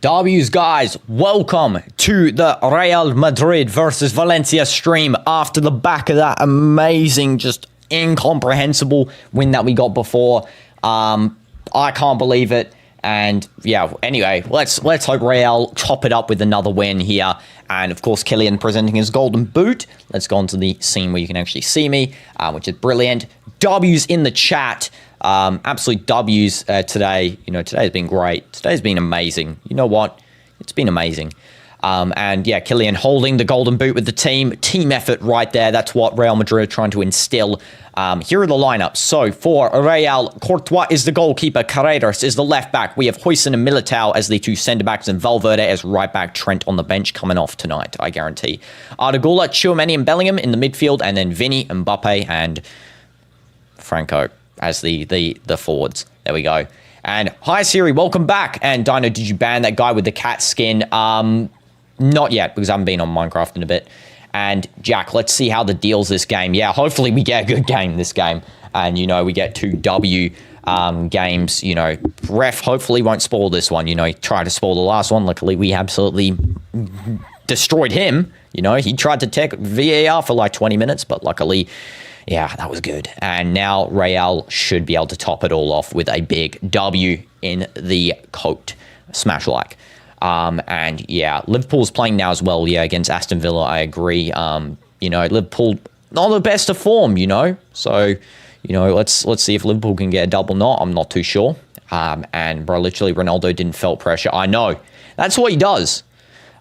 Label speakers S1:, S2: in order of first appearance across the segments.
S1: W's, guys, welcome to the Real Madrid versus Valencia stream after the back of that amazing, just incomprehensible win that we got before. I can't believe it. And yeah, anyway, let's hope Real chop it up with another win here. And of course, Kylian presenting his golden boot. Let's go on to the scene where you can actually see me, which is brilliant. W's in the chat. Absolute W's today. You know, today's been great. Today's been amazing. You know what? It's been amazing. And yeah, Kylian holding the golden boot with the team. Team effort right there. That's what Real Madrid are trying to instill. Here are the lineups. So for Real, Courtois is the goalkeeper. Carreras is the left back. We have Huijsen and Militao as the two centre backs, and Valverde as right back. Trent on the bench coming off tonight, I guarantee. Arda, Tchouaméni and Bellingham in the midfield, and then Vinny, Mbappe, and Franco as the forwards. There we go. And hi Siri, welcome back. And Dino, did you ban that guy with the cat skin? Not yet, because I haven't been on Minecraft in a bit. And Jack, let's see how the deals this game. Yeah, hopefully we get a good game this game. And, you know, we get 2 W games. You know, ref hopefully won't spoil this one. You know, he tried to spoil the last one. Luckily, we absolutely destroyed him. You know, he tried to take VAR for like 20 minutes, but luckily, yeah, that was good. And now Real should be able to top it all off with a big W in the coat. Smash like. And yeah, Liverpool's playing now as well. Yeah, against Aston Villa, I agree. You know, Liverpool not the best of form, you know. So, you know, let's see if Liverpool can get a double knot. I'm not too sure. And bro, literally Ronaldo didn't felt pressure. I know. That's what he does.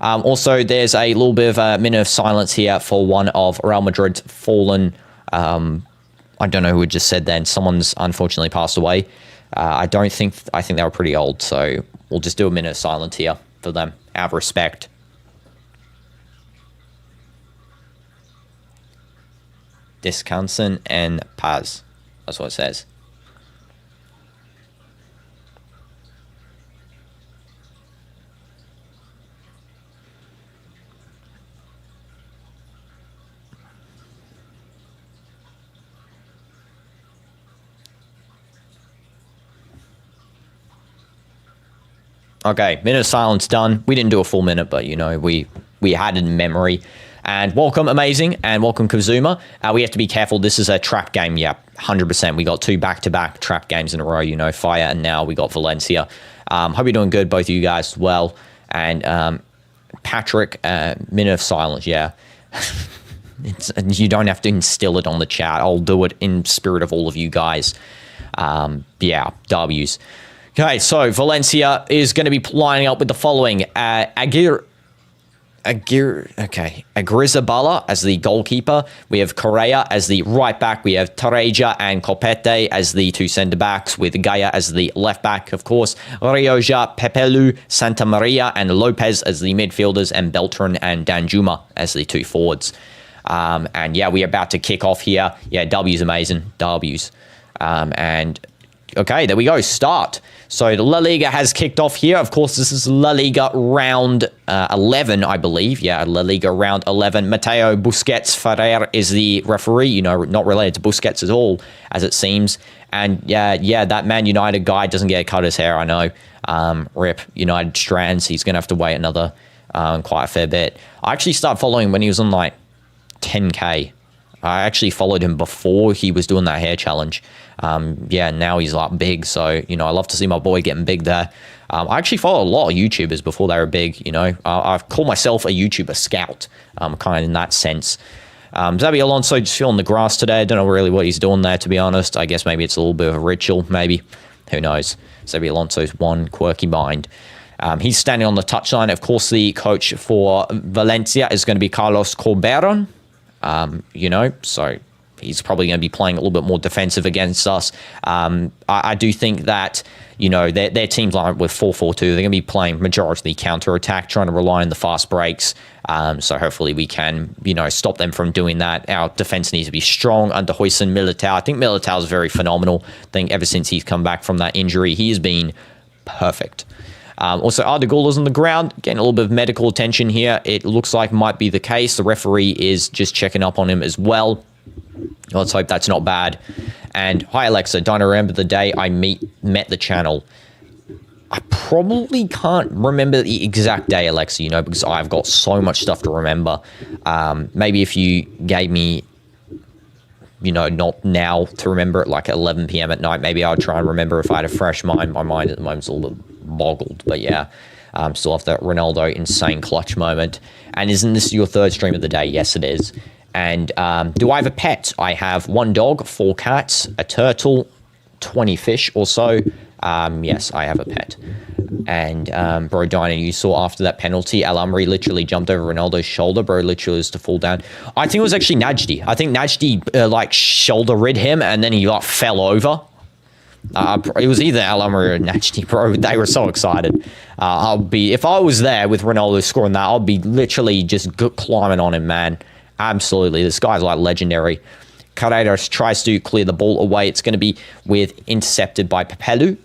S1: Also, there's a little bit of a minute of silence here for one of Real Madrid's fallen. I don't know who had just said then. Someone's unfortunately passed away. I think they were pretty old. So we'll just do a minute of silence here for them, out of respect. Descansen en paz. That's what it says. Okay, minute of silence done. We didn't do a full minute, but, you know, we had it in memory. And welcome, Amazing, and welcome, Kazuma. We have to be careful. This is a trap game. Yeah, 100%. We got 2 back-to-back trap games in a row, you know, Fire, and now we got Valencia. Hope you're doing good, both of you guys as well. And Patrick, minute of silence, yeah. You don't have to instill it on the chat. I'll do it in spirit of all of you guys. Yeah, W's. Okay, so Valencia is going to be lining up with the following. Agrizabala as the goalkeeper. We have Correa as the right back. We have Tareja and Copete as the 2 centre-backs, with Gaia as the left back, of course. Rioja, Pepelu, Santa Maria, and Lopez as the midfielders, and Beltran and Danjuma as the 2 forwards. And yeah, we're about to kick off here. Yeah, W's amazing. W's. And okay, there we go. Start. So the La Liga has kicked off here. Of course, this is La Liga round 11, I believe. Yeah, La Liga round 11. Mateo Busquets Ferrer is the referee. You know, not related to Busquets at all, as it seems. And yeah, that Man United guy doesn't get to cut his hair, I know. Rip United Strands. He's going to have to wait another quite a fair bit. I actually started following him when he was on like 10K. I actually followed him before he was doing that hair challenge. Yeah, now he's like big. So, you know, I love to see my boy getting big there. I actually followed a lot of YouTubers before they were big, you know. I call myself a YouTuber scout, kind of in that sense. Xabi Alonso just feeling the grass today. I don't know really what he's doing there, to be honest. I guess maybe it's a little bit of a ritual, maybe. Who knows? Xabi Alonso's one quirky mind. He's standing on the touchline. Of course, the coach for Valencia is going to be Carlos Corberon. You know, so he's probably going to be playing a little bit more defensive against us. I do think that, you know, their team's line with 4-4-2, they're going to be playing majority counter-attack, trying to rely on the fast breaks. So hopefully we can, you know, stop them from doing that. Our defense needs to be strong under Huijsen, Militao. I think Militao is very phenomenal. I think ever since he's come back from that injury, he has been perfect. Also, Arda is on the ground, getting a little bit of medical attention here. It looks like might be the case. The referee is just checking up on him as well. Let's hope that's not bad. And hi, Alexa. Don't remember the day I met the channel. I probably can't remember the exact day, Alexa, you know, because I've got so much stuff to remember. Maybe if you gave me, you know, not now to remember it, like 11 p.m. at night, maybe I'd try and remember if I had a fresh mind. My mind at the moment's a little bit boggled, but yeah. Still have that Ronaldo insane clutch moment. And isn't this your third stream of the day? Yes, it is. And do I have a pet? I have 1 dog, 4 cats, a turtle, 20 fish or so. Yes, I have a pet. And bro, Dino, you saw after that penalty, Al Amri literally jumped over Ronaldo's shoulder. Bro literally was to fall down. I think it was actually Najdi. I think Najdi like shoulder rid him and then he like fell over. It was either Al Amri or Najdi, bro. They were so excited. If I was there with Ronaldo scoring that, I'll be literally just climbing on him, man. Absolutely. This guy's like legendary. Carreras tries to clear the ball away. It's going to be intercepted by Pepelu.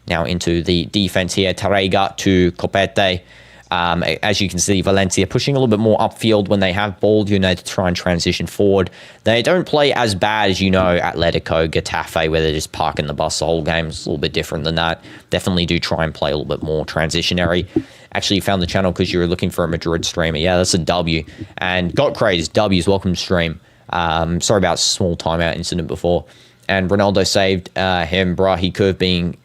S1: Now into the defense here. Tarrega to Copete. As you can see, Valencia pushing a little bit more upfield when they have ball. You know, to try and transition forward. They don't play as bad as, you know, Atletico, Getafe, where they're just parking the bus the whole game. It's a little bit different than that. Definitely do try and play a little bit more transitionary. Actually, you found the channel because you were looking for a Madrid streamer. Yeah, that's a W. And got crazed. W's, welcome to stream. Sorry about small timeout incident before. And Ronaldo saved him, bruh. He could have been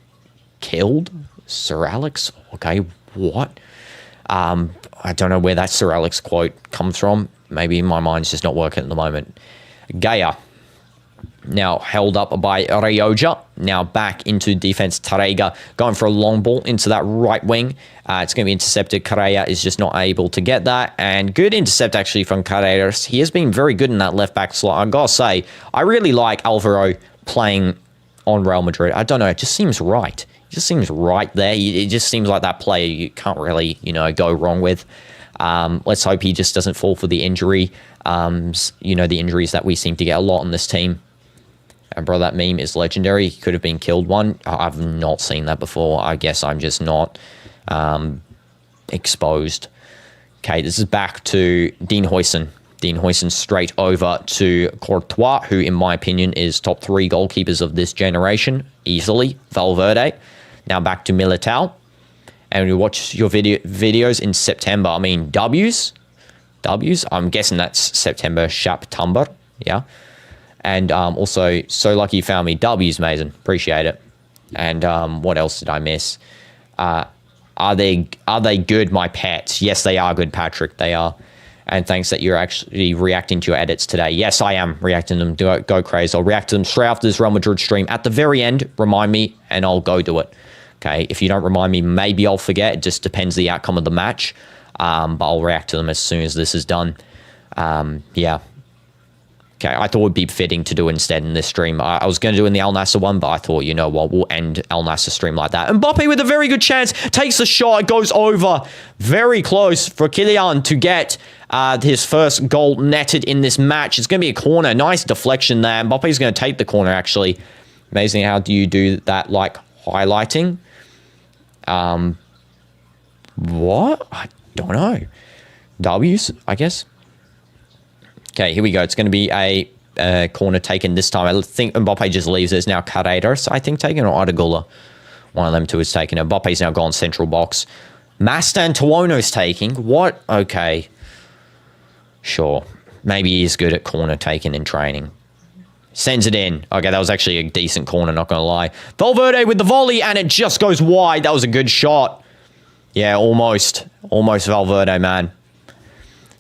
S1: killed. Sir Alex? Okay, what? I don't know where that Sir Alex quote comes from. Maybe my mind's just not working at the moment. Gaia. Now held up by Rioja. Now back into defense. Tarrega going for a long ball into that right wing. It's going to be intercepted. Correa is just not able to get that. And good intercept actually from Carreras. He has been very good in that left back slot. I gotta say, I really like Alvaro playing on Real Madrid. I don't know. It just seems right. It just seems right there. It just seems like that player you can't really, you know, go wrong with. Let's hope he just doesn't fall for the injury. You know, the injuries that we seem to get a lot on this team. And bro, that meme is legendary. He could have been killed one. I've not seen that before. I guess I'm just not exposed. Okay, this is back to Dean Huijsen. Dean Huijsen straight over to Courtois, who in my opinion is top 3 goalkeepers of this generation. Easily. Valverde. Now back to Militao. And we watch your videos in September. I mean, W's. I'm guessing that's September. September. Yeah. And also, so lucky you found me. W's, Mason. Appreciate it. And what else did I miss? Are they good, my pets? Yes, they are good, Patrick. They are. And thanks that you're actually reacting to your edits today. Yes, I am reacting to them. Go crazy. I'll react to them straight after this Real Madrid stream. At the very end, remind me, and I'll go do it. Okay, if you don't remind me, maybe I'll forget. It just depends the outcome of the match. But I'll react to them as soon as this is done. Yeah. Okay, I thought it would be fitting to do instead in this stream. I was going to do in the Al Nassr one, but I thought, you know what, we'll end Al Nassr stream like that. Mbappe with a very good chance, takes the shot, goes over. Very close for Kylian to get his first goal netted in this match. It's going to be a corner. Nice deflection there. Mbappe's going to take the corner, actually. Amazing, how do you do that, like, highlighting? What? I don't know. W's, I guess. Okay, here we go. It's going to be a corner taken this time. I think Mbappe just leaves. There's now Carreras, I think, taken, or Artigula. One of them two is taken. Mbappe's now gone central box. Mastantuono's taking. What? Okay. Sure. Maybe he's good at corner taking in training. Sends it in. Okay, that was actually a decent corner, not going to lie. Valverde with the volley, and it just goes wide. That was a good shot. Yeah, almost. Almost Valverde, man.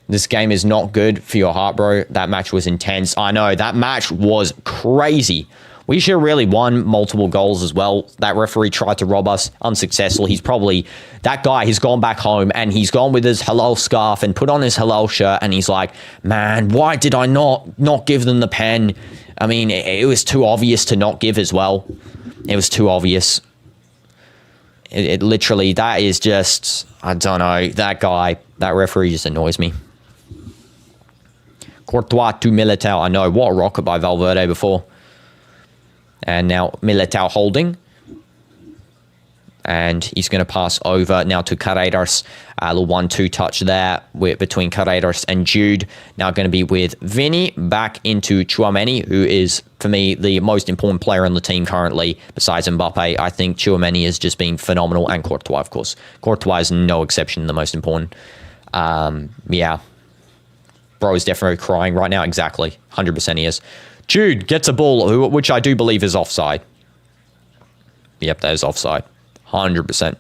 S1: This game is not good for your heart, bro. That match was intense. I know, that match was crazy. We should have really won multiple goals as well. That referee tried to rob us. Unsuccessful. He's probably... That guy, he's gone back home and he's gone with his halal scarf and put on his halal shirt and he's like, man, why did I not give them the pen? I mean, it was too obvious to not give as well. It was too obvious. It literally... That is just... I don't know. That guy, that referee just annoys me. Courtois to Militao. I know, what a rocket by Valverde before. And now Militao holding. And he's going to pass over now to Carreras. A little 1-2 touch there between Carreras and Jude. Now going to be with Vinny back into Tchouaméni, who is, for me, the most important player on the team currently, besides Mbappe. I think Tchouaméni has just been phenomenal, and Courtois, of course. Courtois is no exception, the most important. Yeah. Bro is definitely crying right now. Exactly. 100% he is. Jude gets a ball, which I do believe is offside. Yep, that is offside. 100%.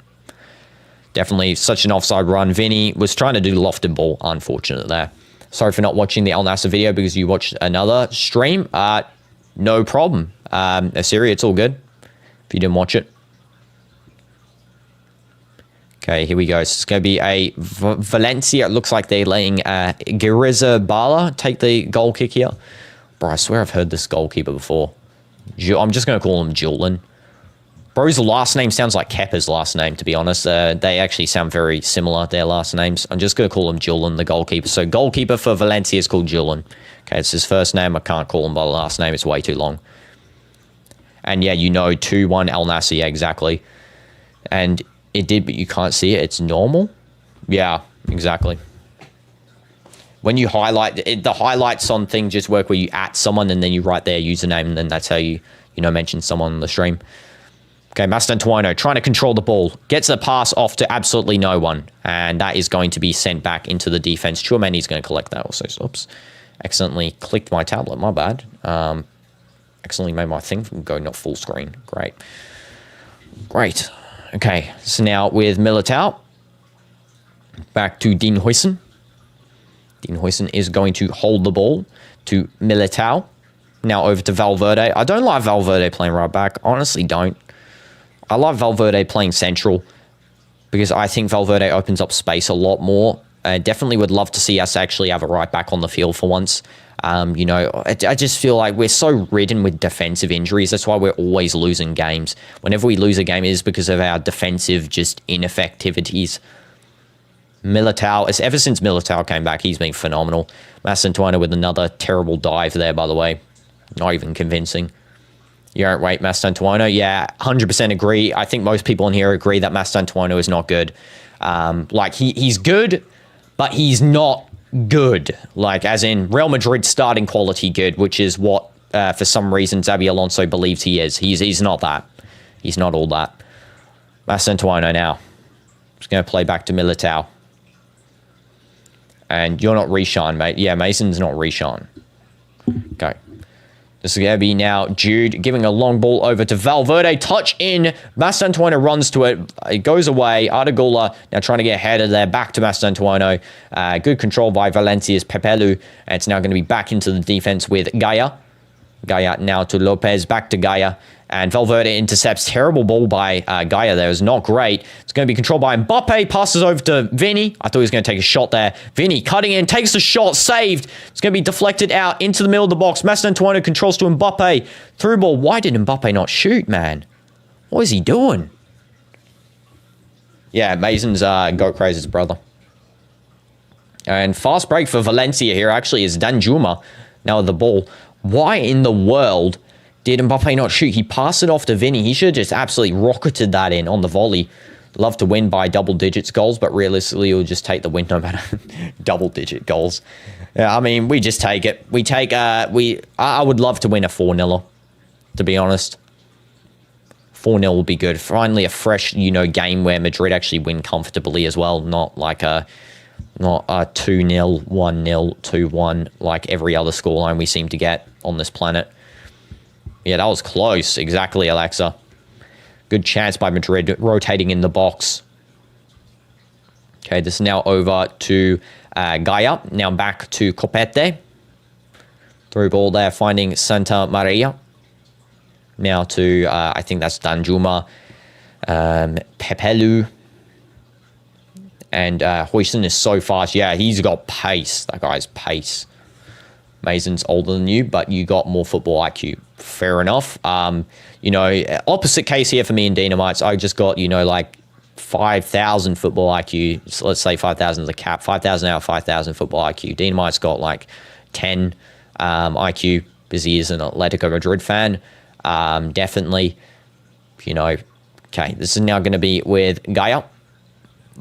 S1: Definitely such an offside run. Vinny was trying to do the lofted ball. Unfortunate there. Sorry for not watching the Al Nassr video because you watched another stream. No problem. Assyria, it's all good if you didn't watch it. Okay, here we go. So it's going to be a Valencia. It looks like they're letting Giriza Bala take the goal kick here. Bro, I swear I've heard this goalkeeper before. I'm just going to call him Julian. Bro's last name sounds like Kepa's last name, to be honest. They actually sound very similar, their last names. I'm just going to call him Julian, the goalkeeper. So goalkeeper for Valencia is called Julian. Okay, it's his first name. I can't call him by the last name. It's way too long. And yeah, you know, 2-1 Al Nassr. Yeah, exactly. And it did, but you can't see it. It's normal. Yeah, exactly. When you highlight, the highlights on thing just work where you at someone and then you write their username and then that's how you mention someone on the stream. Okay, Mastantuono trying to control the ball. Gets a pass off to absolutely no one. And that is going to be sent back into the defense. Tchouaméni's going to collect that also. So, oops. Accidentally clicked my tablet. My bad. Accidentally made my thing go not full screen. Great. Great. Okay, so now with Militao. Back to DinoDoomz. DinoDoomz is going to hold the ball to Militao. Now over to Valverde. I don't like Valverde playing right back. Honestly, don't. I like Valverde playing central because I think Valverde opens up space a lot more. I definitely would love to see us actually have a right back on the field for once. You know, I just feel like we're so ridden with defensive injuries. That's why we're always losing games. Whenever we lose a game, it is because of our defensive just ineffectivities. Militao, ever since Militao came back, he's been phenomenal. Mastantuono with another terrible dive there, by the way. Not even convincing. You don't rate Mastantuono? Yeah, 100% agree. I think most people in here agree that Mastantuono is not good. Like, he's good, but he's not good. Like, as in Real Madrid starting quality good, which is what, for some reason, Xabi Alonso believes he is. He's not that. He's not all that. Mastantuono now. Just going to play back to Militao. And you're not Rishan, mate. Yeah, Mason's not Rishan. Okay. This is going to be now Jude giving a long ball over to Valverde. Touch in. Mastantuono runs to it. It goes away. Artigula now trying to get ahead of there. Back to Mastantuono. Good control by Valencia's Pepelu. And it's now going to be back into the defense with Gaia. Gaia now to Lopez. Back to Gaia. And Valverde intercepts. Terrible ball by Gaia there. It was not great. It's going to be controlled by Mbappe. Passes over to Vinny. I thought he was going to take a shot there. Vinny cutting in. Takes the shot. Saved. It's going to be deflected out into the middle of the box. Mastantuono controls to Mbappe. Through ball. Why did Mbappe not shoot, man? What is he doing? Yeah, Mason's goat crazy's brother. And fast break for Valencia here actually is Danjuma. Now with the ball. Why in the world did Mbappe not shoot? He passed it off to Vinny. He should have just absolutely rocketed that in on the volley. Love to win by double digits goals, but realistically, we'll just take the win no matter double digit goals. Yeah, I mean, we just take it. We take, I would love to win a 4-0, to be honest. 4-0 will be good. Finally, a fresh, game where Madrid actually win comfortably as well. Not like a 2-0, 1-0, 2-1, like every other scoreline we seem to get on this planet. Yeah, that was close. Exactly, Alexa. Good chance by Madrid rotating in the box. Okay, this is now over to Gaia. Now back to Copete. Through ball there, finding Santa Maria. Now to, I think that's Danjuma. Pepelu. And Huijsen is so fast. Yeah, he's got pace. That guy's pace. Mason's older than you, but you got more football IQ. Fair enough. Opposite case here for me and Dynamites. I just got, like 5,000 football IQ. So let's say 5,000 is the cap. 5,000 out of 5,000 football IQ. Dynamite's got like 10 IQ because he is an Atletico Madrid fan. Definitely, Okay, this is now going to be with Gaia.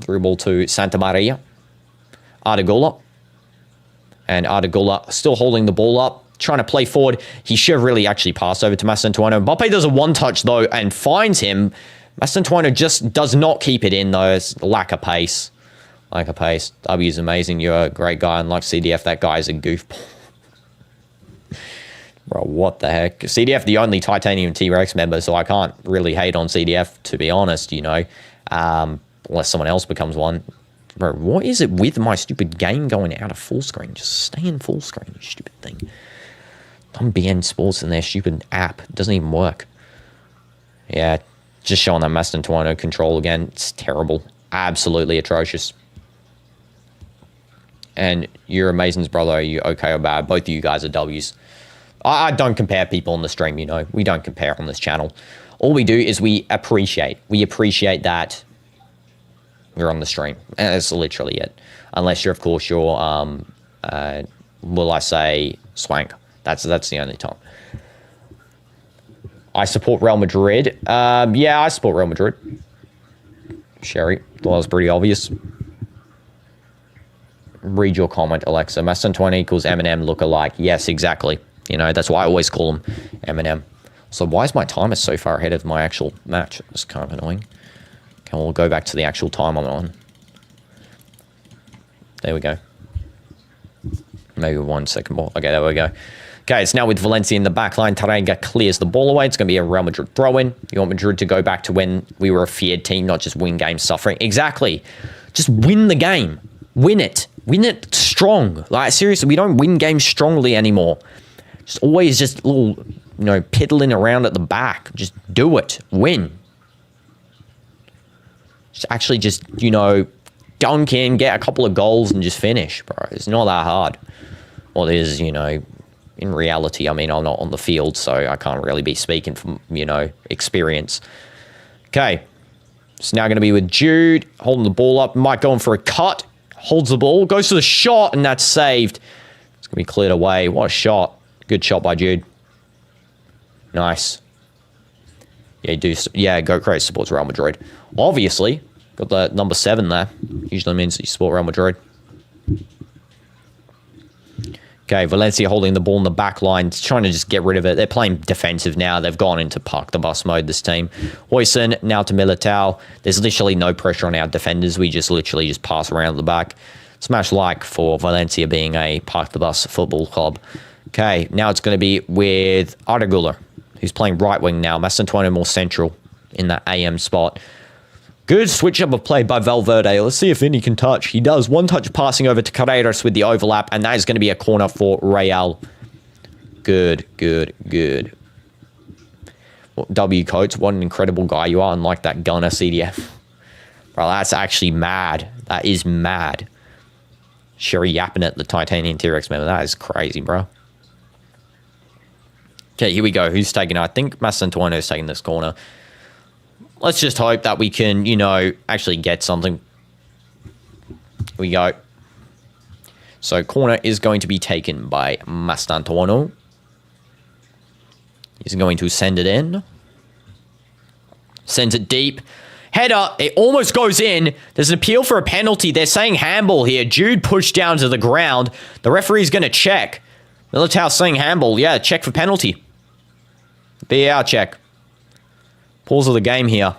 S1: Through ball to Santa Maria. Artigula. And Artigula still holding the ball up. Trying to play forward. He should have really actually passed over to Mastantuono. Mbappe does a one-touch, though, and finds him. Mastantuono just does not keep it in, though. It's lack of pace. Lack of pace. W's amazing. You're a great guy. Unlike CDF, that guy is a goofball. Bro, what the heck? CDF, the only Titanium T-Rex member, so I can't really hate on CDF, to be honest, you know. Unless someone else becomes one. Bro, what is it with my stupid game going out of full screen? Just stay in full screen, you stupid thing. On BN Sports and their stupid app. It doesn't even work. Yeah, just showing that Mastantuono control again. It's terrible. Absolutely atrocious. And you're Amazing's brother. Are you okay or bad? Both of you guys are W's. I don't compare people on the stream, you know. We don't compare on this channel. All we do is we appreciate. We appreciate that you're on the stream. And that's literally it. Unless you're, of course, you're, will I say, swank. That's the only time. I support Real Madrid. Yeah, I support Real Madrid. Sherry, thought that was pretty obvious. Read your comment, Alexa. Mastantuono equals Eminem look-alike. Yes, exactly. You know, that's why I always call him Eminem. So why is my timer so far ahead of my actual match? It's kind of annoying. Okay, we'll go back to the actual time I'm on. There we go. Maybe 1 second more. Okay, there we go. Okay, it's now with Valencia in the back line. Tarega clears the ball away. It's going to be a Real Madrid throw-in. You want Madrid to go back to when we were a feared team, not just win games suffering. Exactly. Just win the game. Win it. Win it strong. Like, seriously, we don't win games strongly anymore. Just always just little, you know, piddling around at the back. Just do it. Win. Just actually just, you know, dunk in, get a couple of goals and just finish, bro. It's not that hard. Well, it is, you know, in reality, I mean, I'm not on the field, so I can't really be speaking from, you know, experience. Okay. It's now going to be with Jude, holding the ball up. Mike going for a cut. Holds the ball, goes for the shot, and that's saved. It's going to be cleared away. What a shot. Good shot by Jude. Nice. Yeah, go crazy supports Real Madrid. Obviously, got the number 7 there. Usually means you support Real Madrid. Okay, Valencia holding the ball in the back line, trying to just get rid of it. They're playing defensive now. They've gone into park the bus mode, this team. Hoyson, now to Militao. There's literally no pressure on our defenders. We just literally just pass around the back. Smash like for Valencia being a park the bus football club. Okay, now it's going to be with Artigula, who's playing right wing now. Mastantuono more central in that AM spot. Good switch up of play by Valverde. Let's see if Vinny can touch. He does. One touch passing over to Carreras with the overlap, and that is going to be a corner for Real. Good, good, good. W Coates, what an incredible guy you are, unlike that gunner CDF. Bro, that's actually mad. That is mad. Sherry yapping at the Titanium T-Rex member. That is crazy, bro. Okay, here we go. Who's taking it? I think Mastantuono is taking this corner. Let's just hope that we can, you know, actually get something. Here we go. So, corner is going to be taken by Mastantuono. He's going to send it in. Sends it deep. Header. It almost goes in. There's an appeal for a penalty. They're saying handball here. Jude pushed down to the ground. The referee's going to check. Militao saying handball. Yeah, check for penalty. VAR check. Pause of the game here.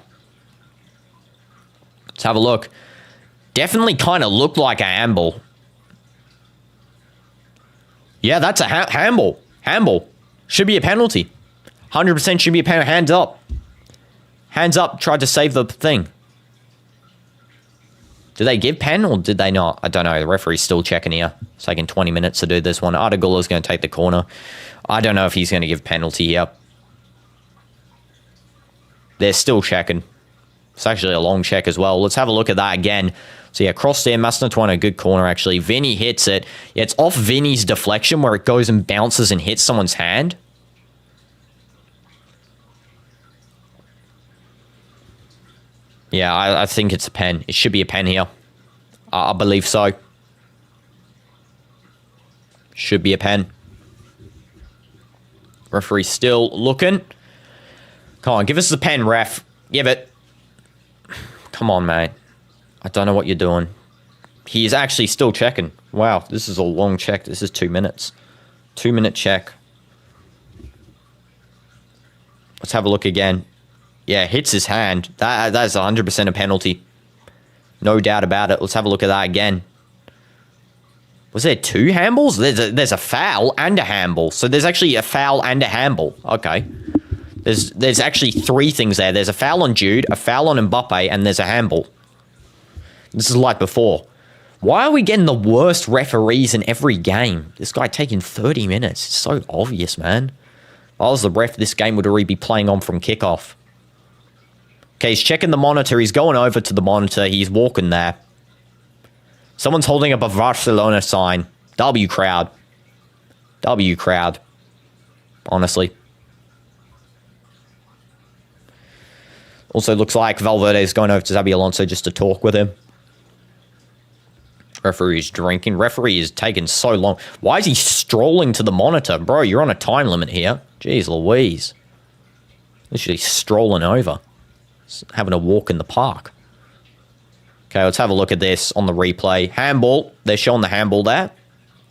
S1: Let's have a look. Definitely kind of looked like a handball. Yeah, that's a handball. Handball. Should be a penalty. 100% should be a penalty. Hands up. Hands up. Tried to save the thing. Did they give pen or did they not? I don't know. The referee's still checking here. It's taking 20 minutes to do this one. Artigula's going to take the corner. I don't know if he's going to give penalty here. They're still checking. It's actually a long check as well. Let's have a look at that again. So yeah, cross there. Mastantuono, good corner actually. Vinny hits it. Yeah, it's off Vinny's deflection where it goes and bounces and hits someone's hand. Yeah, I think it's a pen. It should be a pen here. I believe so. Should be a pen. Referee still looking. Come on, give us the pen, ref. Give it. Come on, mate. I don't know what you're doing. He is actually still checking. Wow, this is a long check. This is 2 minutes. 2-minute check. Let's have a look again. Yeah, hits his hand. That's 100% a penalty. No doubt about it. Let's have a look at that again. Was there 2 handballs? There's a foul and a handball. So there's actually a foul and a handball. Okay. There's actually 3 things there. There's a foul on Jude, a foul on Mbappe, and there's a handball. This is like before. Why are we getting the worst referees in every game? This guy taking 30 minutes. It's so obvious, man. If I was the ref, this game would already be playing on from kickoff. Okay, he's checking the monitor. He's going over to the monitor. He's walking there. Someone's holding up a Barcelona sign. W crowd. W crowd. Honestly. Also looks like Valverde is going over to Xabi Alonso just to talk with him. Referee's drinking. Referee is taking so long. Why is he strolling to the monitor? Bro, you're on a time limit here. Jeez Louise. Literally strolling over. Having a walk in the park. Okay, let's have a look at this on the replay. Handball. They're showing the handball there.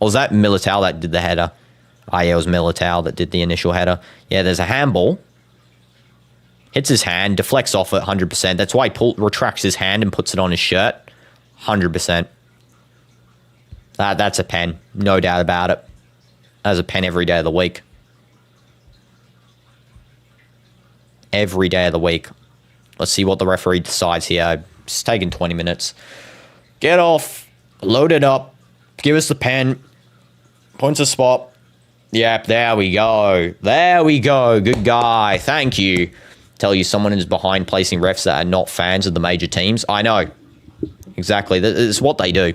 S1: Or was that Militao that did the header? Ah, yeah, it was Militao that did the initial header. Yeah, there's a handball. Hits his hand. Deflects off it 100%. That's why he retracts his hand and puts it on his shirt. 100%. That's a pen. No doubt about it. That's a pen every day of the week. Every day of the week. Let's see what the referee decides here. It's taking 20 minutes. Get off. Load it up. Give us the pen. Points a spot. Yep, there we go. There we go. Good guy. Thank you. Tell you someone is behind placing refs that are not fans of the major teams. I know. Exactly. That's what they do.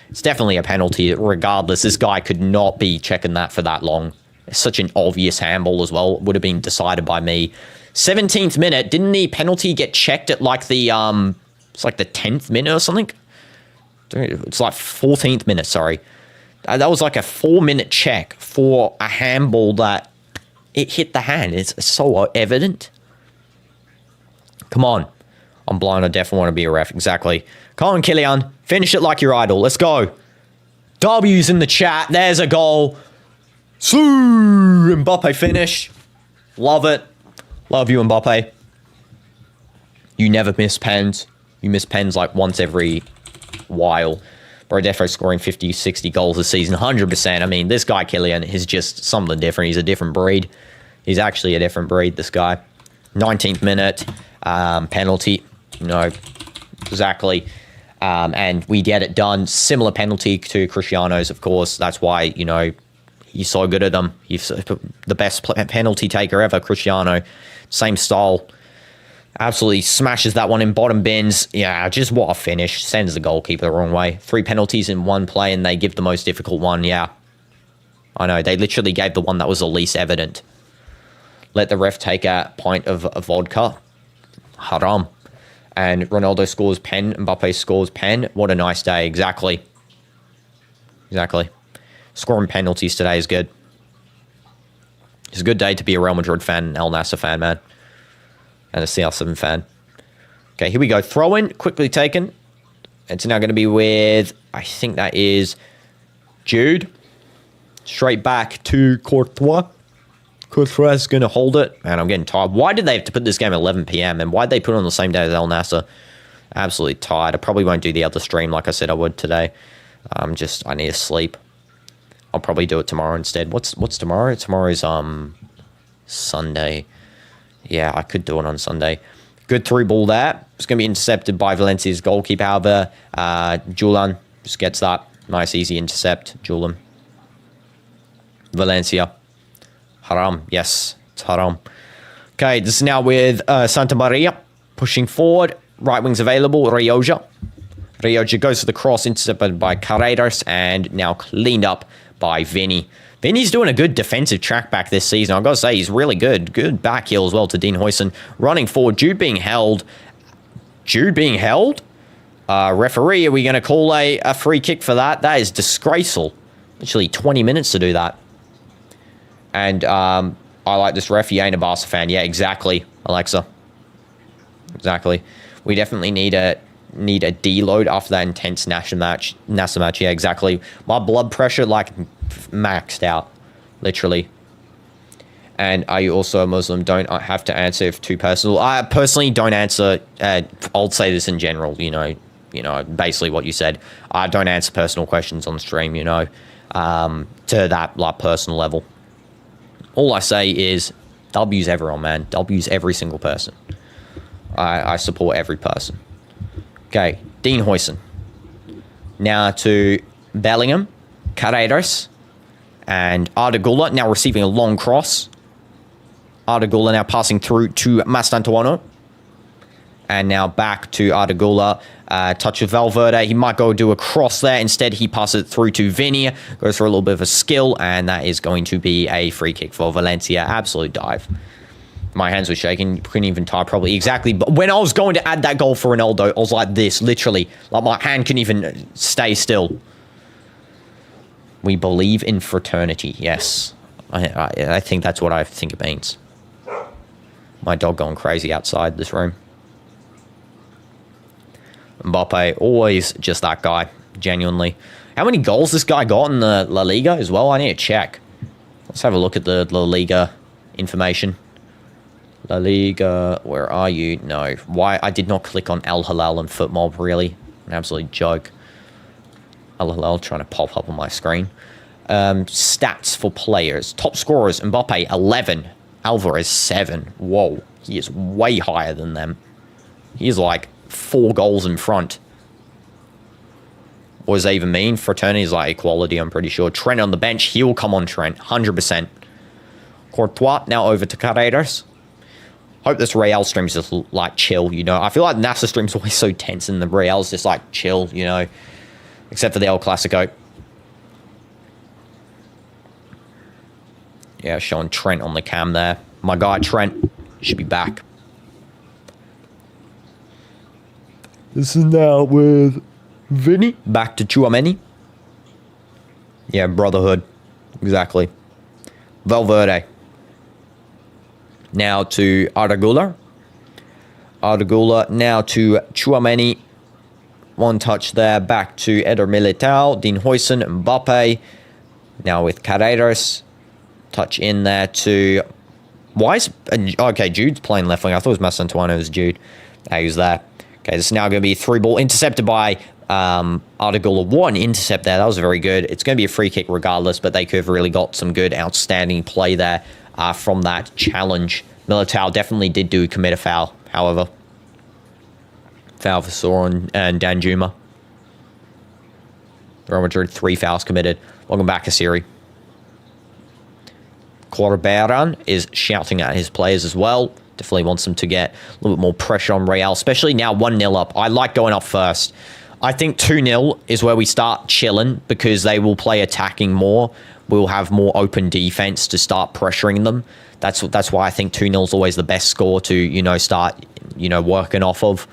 S1: It's definitely a penalty regardless. This guy could not be checking that for that long. It's such an obvious handball as well. It would have been decided by me. 17th minute. Didn't the penalty get checked at like the it's like the 10th minute or something? It's like 14th minute, sorry. That was like a 4-minute check for a handball that it hit the hand. It's so evident. Come on. I'm blind. I definitely want to be a ref. Exactly. Come on, Kylian. Finish it like your idol. Let's go. W's in the chat. There's a goal. Mbappe finish. Love it. Love you, Mbappe. You never miss pens. You miss pens like once every while. Bro, defo scoring 50, 60 goals this season. 100%. I mean, this guy, Kylian, is just something different. He's a different breed. He's actually a different breed, this guy. 19th minute. Penalty. No. Exactly. And we get it done. Similar penalty to Cristiano's, of course. That's why, you know, he's so good at them. He's the best penalty taker ever, Cristiano. Same style. Absolutely smashes that one in bottom bins. Yeah, just what a finish. Sends the goalkeeper the wrong way. 3 penalties in one play, and they give the most difficult one. Yeah. I know. They literally gave the one that was the least evident. Let the ref take a pint of vodka. Haram. And Ronaldo scores pen. Mbappe scores pen. What a nice day. Exactly. Exactly. Scoring penalties today is good. It's a good day to be a Real Madrid fan, an Al Nassr fan, man. And a CR7 fan. Okay, here we go. Throw in. Quickly taken. It's now going to be with, I think that is Jude. Straight back to Courtois. Courtois is going to hold it. Man, I'm getting tired. Why did they have to put this game at 11 p.m.? And why did they put it on the same day as Al Nassr? Absolutely tired. I probably won't do the other stream like I said I would today. I need to sleep. I'll probably do it tomorrow instead. What's tomorrow? Tomorrow's Sunday. Yeah, I could do it on Sunday. Good through ball there. It's going to be intercepted by Valencia's goalkeeper. However, Julian just gets that. Nice, easy intercept. Julian. Valencia. Haram. Yes, it's haram. Okay, this is now with Santa Maria. Pushing forward. Right wing's available. Rioja. Rioja goes for the cross. Intercepted by Carreras. And now cleaned up by Vinny. Vinny's doing a good defensive track back this season. I've got to say, he's really good. Good back heel as well to Dean Huijsen. Running forward. Jude being held. Jude being held? Referee, are we going to call a free kick for that? That is disgraceful. Literally 20 minutes to do that. And I like this ref. He ain't a Barca fan. Yeah, exactly, Alexa. Exactly. We definitely need a deload after that intense NASA match. Yeah, exactly. My blood pressure like maxed out, literally. And are you also a Muslim? Don't have to answer if too personal. I personally don't answer. I'll say this in general. Basically what you said. I don't answer personal questions on stream. To that like personal level. All I say is W's everyone, man. W's every single person. I support every person. Okay, Dean Huijsen. Now to Bellingham, Carreras, and Arda Güler now receiving a long cross. Arda Güler now passing through to Mastantuono. And now back to Arda Güler. Touch of Valverde. He might go do a cross there. Instead, he passes it through to Vinny. Goes for a little bit of a skill. And that is going to be a free kick for Valencia. Absolute dive. My hands were shaking. Couldn't even type properly. Exactly. But when I was going to add that goal for Ronaldo, I was like this, literally. Like my hand couldn't even stay still. We believe in fraternity. Yes. I think that's what I think it means. My dog going crazy outside this room. Mbappe, always just that guy, genuinely. How many goals this guy got in the La Liga as well? I need to check. Let's have a look at the La Liga information. La Liga, where are you? No. Why? I did not click on Al Hilal and FootMob, really. An absolute joke. Al Hilal trying to pop up on my screen. Stats for players. Top scorers, Mbappe, 11. Alvarez, 7. Whoa. He is way higher than them. He is like 4 goals in front. What does that even mean? Fraternity is like equality, I'm pretty sure. Trent on the bench. He will come on Trent. 100%. Courtois now over to Carreras. Hope this Real stream's just like chill, I feel like NASA stream's always so tense and the Real's just like chill, Except for the El Clasico. Yeah, showing Trent on the cam there. My guy Trent should be back. This is now with Vinny. Back to Tchouaméni. Yeah, brotherhood. Exactly. Valverde. Now to Arda Güler. Arda Güler now to Tchouaméni. One touch there. Back to Eder Militao. Dean Huijsen. Mbappe. Now with Carreras. Touch in there to... Why is... Okay, Jude's playing left wing. I thought it was Mastantuono. It was Jude. He was there. Okay, this is now going to be a through ball. Intercepted by Arda Güler. One intercept there. That was very good. It's going to be a free kick regardless, but they could have really got some good, outstanding play there from that challenge. Militao definitely did commit a foul, however. Foul for Soren and Danjuma. Real Madrid, 3 fouls committed. Welcome back, Asiri. Corberan is shouting at his players as well. Definitely wants them to get a little bit more pressure on Real, especially now 1-0 up. I like going up first. I think 2-0 is where we start chilling because they will play attacking more. We'll have more open defense to start pressuring them. That's why I think 2-0 is always the best score to, start, working off of.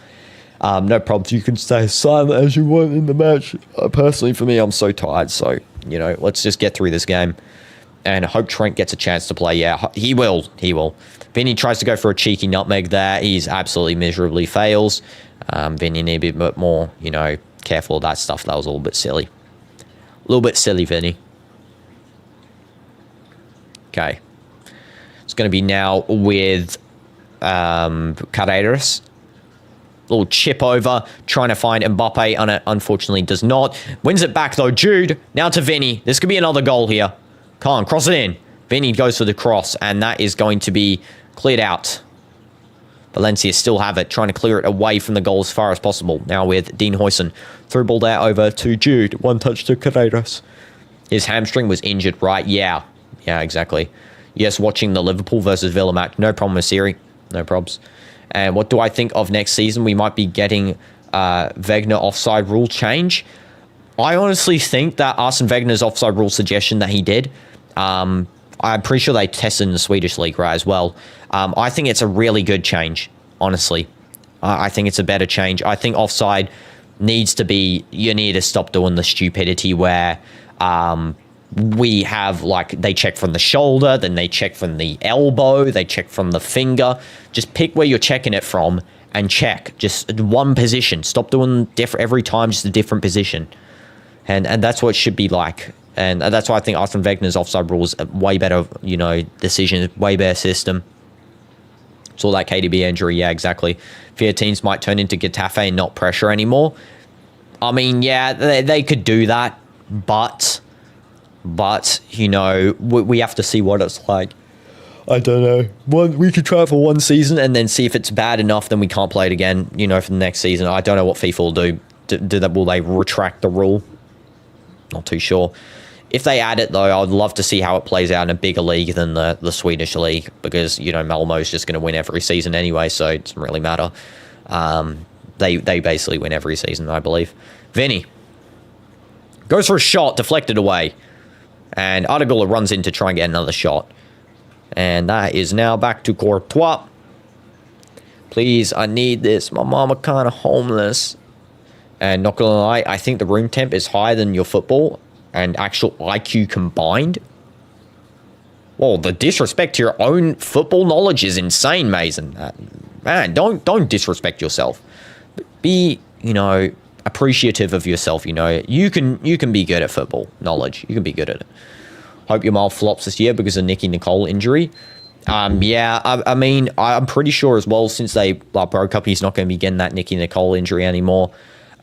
S1: No problems. You can stay silent as you want in the match. Personally, for me, I'm so tired. So, let's just get through this game. And I hope Trent gets a chance to play. Yeah, he will. He will. Vinny tries to go for a cheeky nutmeg there. He's absolutely miserably fails. Vinny need to be a bit more, careful of that stuff. That was a little bit silly. A little bit silly, Vinny. Okay. It's going to be now with Carreras. Little chip over, trying to find Mbappe, and it unfortunately does not. Wins it back, though. Jude, now to Vinny. This could be another goal here. Come on, cross it in. Vinny goes for the cross, and that is going to be cleared out. Valencia still have it, trying to clear it away from the goal as far as possible. Now with Dean Huijsen. Through ball there over to Jude. One touch to Carreras. His hamstring was injured, right? Yeah. Yeah, exactly. Yes, watching the Liverpool versus Villa match. No problem with Siri. No probs. And what do I think of next season? We might be getting Wegener offside rule change. I honestly think that Arsene Wegener's offside rule suggestion that he did, I'm pretty sure they tested in the Swedish league, right, as well. I think it's a really good change, honestly. I think it's a better change. I think offside needs to be, you need to stop doing the stupidity where we have, like, they check from the shoulder, then they check from the elbow, they check from the finger. Just pick where you're checking it from and check. Just one position. Stop doing every time, just a different position. And that's what it should be like. And that's why I think Arsene Wenger's offside rules a way better, you know, decision, way better system. Saw that KDB injury, yeah, exactly. Fear teams might turn into Getafe and not pressure anymore. I mean, yeah, they could do that, but you know, we have to see what it's like. I don't know. We could try it for one season and then see if it's bad enough, then we can't play it again, you know, for the next season. I don't know what FIFA will do. Will they retract the rule? Not too sure. If they add it, though, I'd love to see how it plays out in a bigger league than the Swedish league, because, you know, Malmo's just going to win every season anyway, so it doesn't really matter. They basically win every season, I believe. Vinny goes for a shot, deflected away, and Artigula runs in to try and get another shot. And that is now back to Courtois. Please, I need this. My mama kind of homeless. And not gonna lie, I think the room temp is higher than your football and actual IQ combined. Well, the disrespect to your own football knowledge is insane, Mason. Man, don't disrespect yourself. Be, you know, appreciative of yourself. You know, you can be good at football knowledge. You can be good at it. Hope your mile flops this year because of Nicky Nicole injury. Yeah, I mean, I'm pretty sure as well, since they broke up, he's not going to be getting that Nicky Nicole injury anymore.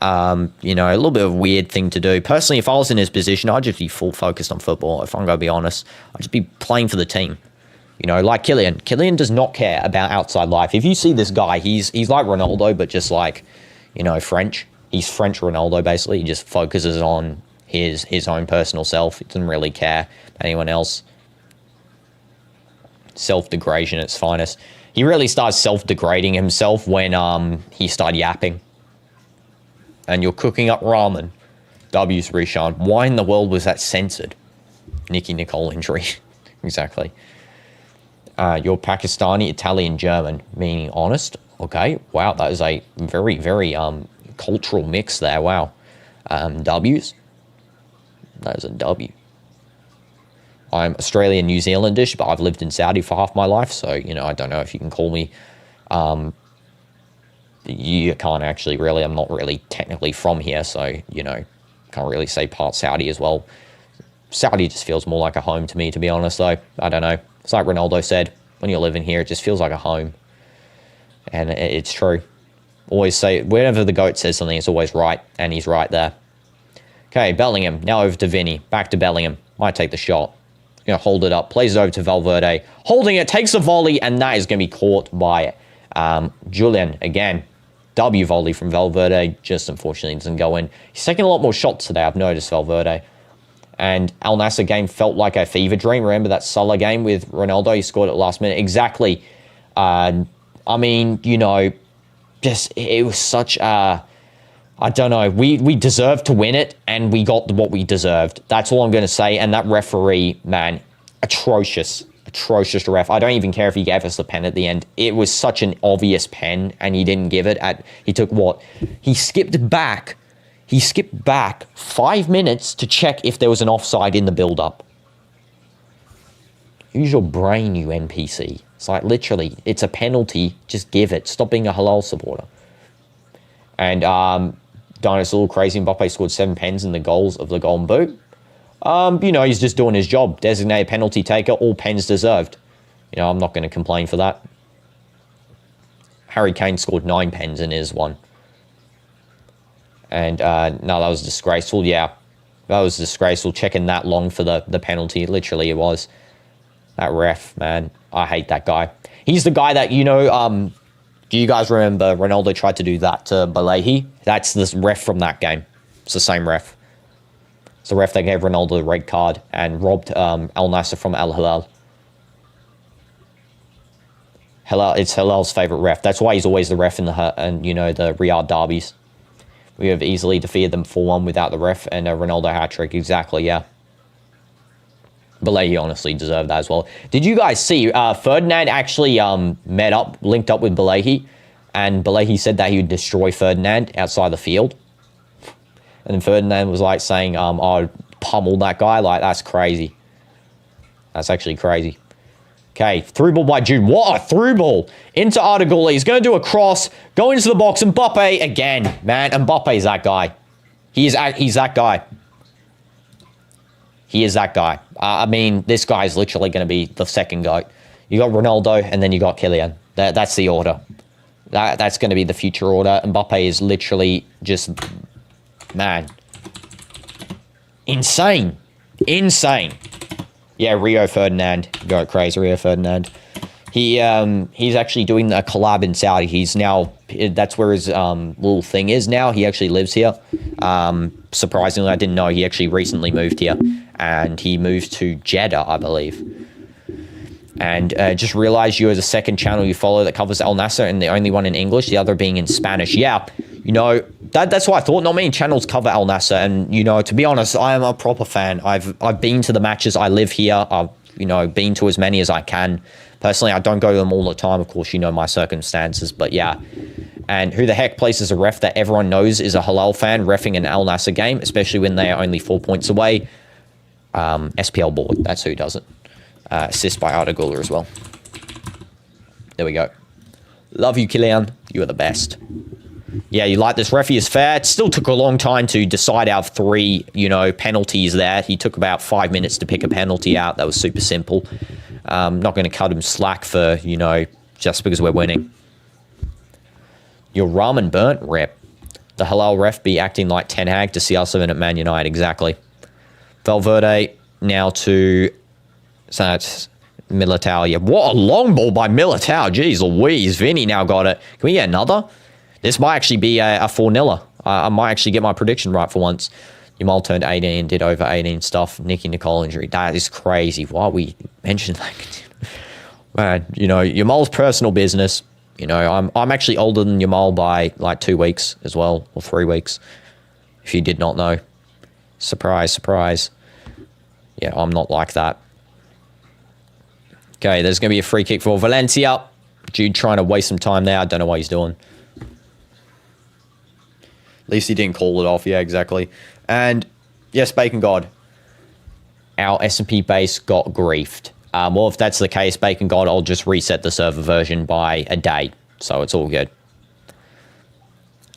S1: You know, a little bit of a weird thing to do. Personally, if I was in his position, I'd just be full focused on football. If I'm going to be honest, I'd just be playing for the team. You know, like Kylian. Kylian does not care about outside life. If you see this guy, he's like Ronaldo, but just like, you know, French. He's French Ronaldo, basically. He just focuses on his own personal self. He doesn't really care about anyone else. Self-degradation at its finest. He really starts self-degrading himself when he started yapping. And you're cooking up ramen. W's Rishan. Why in the world was that censored? Nicky Nicole injury. Exactly. You're Pakistani, Italian, German. Meaning honest. Okay. Wow, that is a very, very cultural mix there. Wow. W's. That is a W. I'm Australian, New Zealandish, but I've lived in Saudi for half my life, so, you know, I don't know if you can call me... you can't actually really. I'm not really technically from here, so, you know, can't really say part Saudi as well. Saudi just feels more like a home to me, to be honest, though. I don't know. It's like Ronaldo said, when you're living here, it just feels like a home. And it's true. Always say, whenever the GOAT says something, it's always right, and he's right there. Okay, Bellingham. Now over to Vinny. Back to Bellingham. Might take the shot. You know, hold it up. Plays it over to Valverde. Holding it, takes a volley, and that is going to be caught by Julian again. W volley from Valverde. Just unfortunately doesn't go in. He's taking a lot more shots today, I've noticed, Valverde. And Al Nassr game felt like a fever dream. Remember that Salah game with Ronaldo? He scored at the last minute. Exactly. I mean, you know, just it was such a... I don't know. We deserved to win it, and we got what we deserved. That's all I'm going to say. And that referee, man, atrocious. Atrocious ref. I don't even care if he gave us the pen at the end. It was such an obvious pen, and he didn't give it. He took what? He skipped back. He skipped back 5 minutes to check if there was an offside in the build-up. Use your brain, you NPC. It's like, literally, it's a penalty. Just give it. Stop being a halal supporter. And, Dino's a little crazy. Mbappe scored 7 pens in the goals of the Golden Boot. You know, he's just doing his job. Designated penalty taker, all pens deserved. You know, I'm not going to complain for that. Harry Kane scored 9 pens in his one. And, no, that was disgraceful. Yeah, that was disgraceful. Checking that long for the penalty. Literally, it was. That ref, man. I hate that guy. He's the guy that, you know, do you guys remember Ronaldo tried to do that to Balahi? That's the ref from that game. It's the same ref. It's the ref that gave Ronaldo the red card and robbed Al Nassr from Al Hilal. It's Hilal's favourite ref. That's why he's always the ref in the Riyadh derbies. We have easily defeated them 4-1 without the ref and a Ronaldo hat-trick. Exactly, yeah. Balahi honestly deserved that as well. Did you guys see Ferdinand actually linked up with Balahi, and Balahi said that he would destroy Ferdinand outside the field, and then Ferdinand was like saying, "I'd pummel that guy." Like, that's crazy. That's actually crazy. Okay, through ball by Jude. What a through ball into Artigula. He's going to do a cross, go into the box. Mbappe again. Man, Mbappe's that guy. He's that guy. He is that guy. I mean, this guy is literally going to be the second GOAT. You got Ronaldo, and then you got Kylian. That's the order. That's going to be the future order. Mbappe is literally just, man, insane. Insane. Yeah, Rio Ferdinand. Go crazy, Rio Ferdinand. He's actually doing a collab in Saudi. He's now, that's where his little thing is now. He actually lives here. Surprisingly, I didn't know he actually recently moved here. And he moved to Jeddah, I believe. And just realized you are the second channel you follow that covers Al Nassr, and the only one in English, the other being in Spanish. Yeah, you know, that's what I thought. Not many channels cover Al Nassr, and, you know, to be honest, I am a proper fan. I've been to the matches. I live here. I've, you know, been to as many as I can. Personally, I don't go to them all the time. Of course, you know my circumstances, but yeah. And who the heck places a ref that everyone knows is a Halal fan reffing an Al Nassr game, especially when they are only 4 points away? SPL board, that's who does it. Assist by Artigula as well. There we go. Love you, Kylian. You are the best. Yeah, you like this. Referee is fair. It still took a long time to decide out of 3, you know, penalties there. He took about 5 minutes to pick a penalty out. That was super simple. Not going to cut him slack for, you know, just because we're winning. Your ramen burnt rep. The halal ref be acting like Ten Hag to CR7 at Man United. Exactly. Valverde now to... So that's Militao. Yeah, what a long ball by Militao. Jeez Louise. Vinny now got it. Can we get another? This might actually be a 4-0. I might actually get my prediction right for once. Yamal turned 18, did over 18 stuff. Nicky Nicole injury. That is crazy. Why we mentioned that? Man, you know, Yamal's personal business. You know, I'm actually older than Yamal by like 2 weeks as well, or 3 weeks. If you did not know. Surprise, surprise. Yeah, I'm not like that. Okay, there's going to be a free kick for Valencia. Jude trying to waste some time there. I don't know what he's doing. At least he didn't call it off. Yeah, exactly. And yes, Bacon God. Our S&P base got griefed. Well, if that's the case, Bacon God, I'll just reset the server version by a day. So it's all good.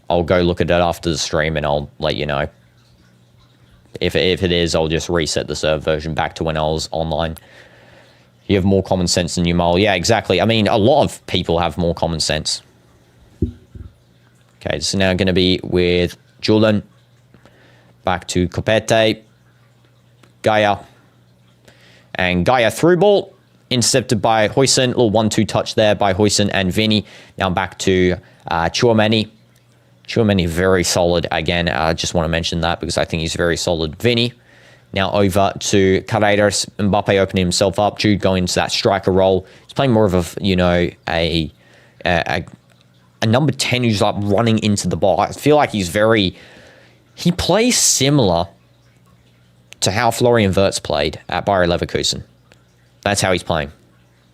S1: I'll go look at it after the stream and I'll let you know. If it is, I'll just reset the server version back to when I was online. You have more common sense than Yamal. Yeah, exactly. I mean, a lot of people have more common sense. Okay, this is now going to be with Julian. Back to Copete. Gaia. And Gaia through ball. Intercepted by Huijsen. Little 1-2 touch there by Huijsen and Vinny. Now back to Tchouaméni. Tchouaméni very solid again. I just want to mention that because I think he's very solid. Vinny. Now over to Carreras. Mbappe opening himself up. Jude going into that striker role. He's playing more of a, you know, a number 10 who's like running into the ball. I feel like he's very... He plays similar to how Florian Wirtz played at Bayer Leverkusen. That's how he's playing.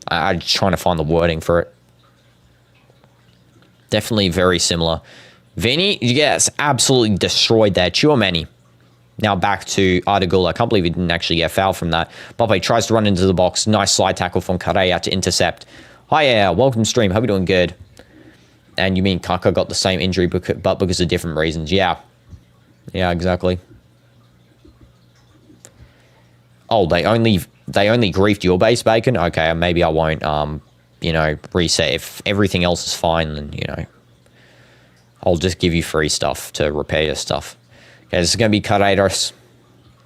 S1: I'm just trying to find the wording for it. Definitely very similar. Vinny, yes, absolutely destroyed there. Tchouaméni. Now back to Artigula. I can't believe he didn't actually get fouled from that. Mbappe tries to run into the box. Nice slide tackle from Correa to intercept. Hi, yeah, welcome stream. Hope you're doing good. And you mean Kaka got the same injury, but because of different reasons. Yeah. Yeah, exactly. Oh, they only griefed your base, Bacon? Okay, maybe I won't, you know, reset. If everything else is fine, then, you know, I'll just give you free stuff to repair your stuff. Okay, this is going to be Carreras.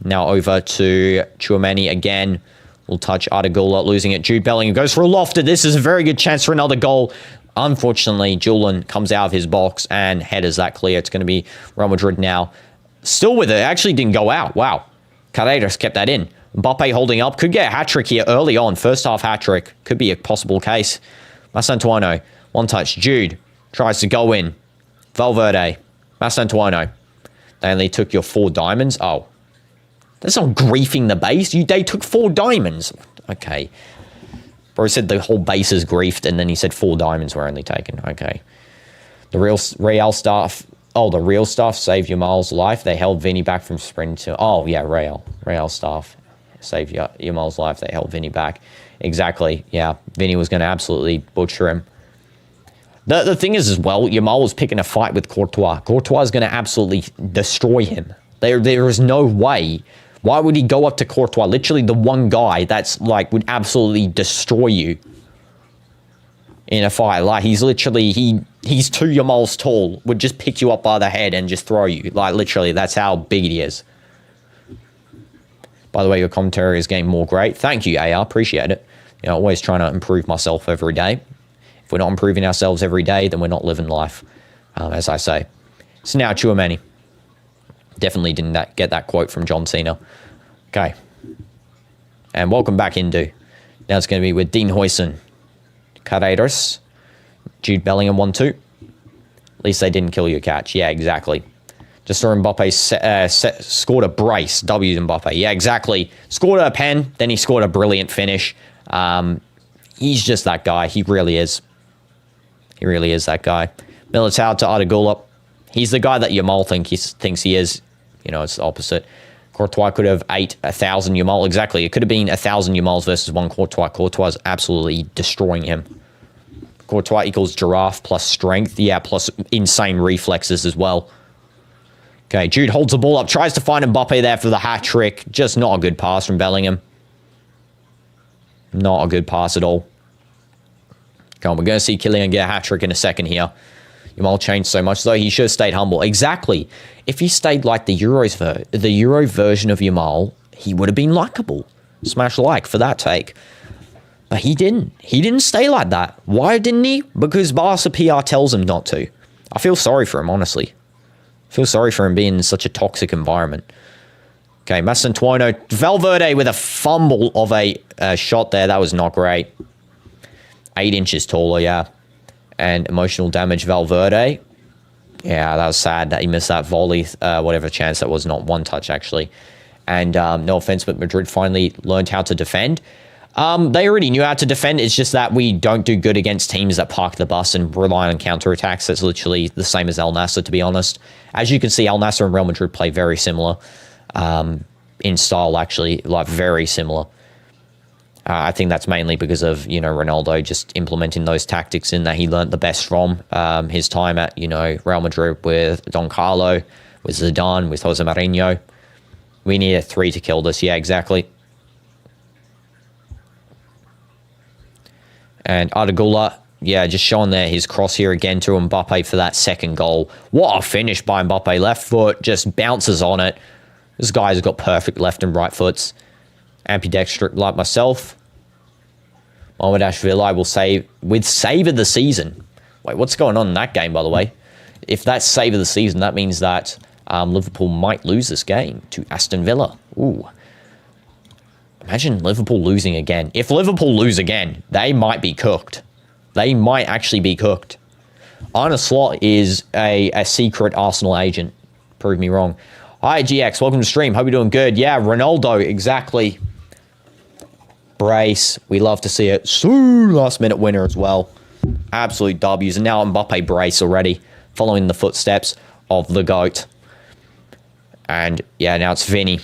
S1: Now over to Tchouaméni again. We'll touch Artigula, losing it. Jude Bellingham goes for a lofted. This is a very good chance for another goal. Unfortunately, Julian comes out of his box and headers that clear. It's going to be Real Madrid now. Still with it. Actually didn't go out. Wow. Carreras kept that in. Mbappe holding up. Could get a hat-trick here early on. First half hat-trick. Could be a possible case. Masantuano. One touch. Jude tries to go in. Valverde. Masantuano. They only took your 4 diamonds. Oh. That's not griefing the base. They took 4 diamonds. Okay. Bro said the whole base is griefed, and then he said 4 diamonds were only taken. Okay. The Real staff... Oh, the Real staff saved Yamal's life. They held Vinny back from sprinting to... Oh, yeah, Real staff saved Yamal's life. They held Vinny back. Exactly. Yeah, Vinny was going to absolutely butcher him. The thing is as well, Yamal was picking a fight with Courtois. Courtois is going to absolutely destroy him. There is no way. Why would he go up to Courtois? Literally the one guy that's like would absolutely destroy you in a fight. Like he's literally, he's 2 Yamals tall, would just pick you up by the head and just throw you. Like literally, that's how big he is. By the way, your commentary is getting more great. Thank you, AR. Appreciate it. You know, always trying to improve myself every day. If we're not improving ourselves every day, then we're not living life, as I say. So now, Chouameni. Definitely didn't get that quote from John Cena. Okay. And welcome back, Indu. Now it's going to be with Dean Huijsen, Carreras, Jude Bellingham 1-2. At least they didn't kill your catch. Yeah, exactly. Just saw Mbappe scored a brace. W's Mbappe. Yeah, exactly. Scored a pen, then he scored a brilliant finish. He's just that guy. He really is. He really is that guy. Militao to Arda. He's the guy that Yamal thinks he is. You know, it's the opposite. Courtois could have ate 1,000 Yamal. Exactly. It could have been 1,000 Yamals versus 1 Courtois. Courtois is absolutely destroying him. Courtois equals giraffe plus strength. Yeah, plus insane reflexes as well. Okay, Jude holds the ball up. Tries to find Mbappe there for the hat trick. Just not a good pass from Bellingham. Not a good pass at all. Come on, we're going to see Kylian get a hat trick in a second here. Yamal changed so much, though. He should have stayed humble. Exactly. If he stayed like the Euro version of Yamal, he would have been likable. Smash like for that take. But he didn't. He didn't stay like that. Why didn't he? Because Barca PR tells him not to. I feel sorry for him, honestly. I feel sorry for him being in such a toxic environment. Okay, Masantuono. Valverde with a fumble of a shot there. That was not great. 8 inches taller, yeah. And emotional damage, Valverde. Yeah, that was sad that he missed that volley, whatever chance that was, not one touch, actually. And no offense, but Madrid finally learned how to defend. They already knew how to defend. It's just that we don't do good against teams that park the bus and rely on counterattacks. That's literally the same as Al Nassr, to be honest. As you can see, Al Nassr and Real Madrid play very similar in style, actually, like very similar. I think that's mainly because of, you know, Ronaldo just implementing those tactics in that he learnt the best from his time at, you know, Real Madrid with Don Carlo, with Zidane, with Jose Mourinho. We need a 3 to kill this. Yeah, exactly. And Arda, yeah, just showing there his cross here again to Mbappe for that second goal. What a finish by Mbappe. Left foot, just bounces on it. This guy's got perfect left and right foots. Ambidextrous like myself. Mohamedashvili will save with save of the season. Wait, what's going on in that game, by the way? If that's save of the season, that means that Liverpool might lose this game to Aston Villa. Ooh. Imagine Liverpool losing again. If Liverpool lose again, they might be cooked. They might actually be cooked. Arne Slot is a secret Arsenal agent. Prove me wrong. Hi, GX. Welcome to the stream. Hope you're doing good. Yeah, Ronaldo. Exactly. Brace. We love to see it. Soon, last minute winner as well. Absolute W's. And now Mbappe brace already. Following the footsteps of the GOAT. And yeah, now it's Vinny.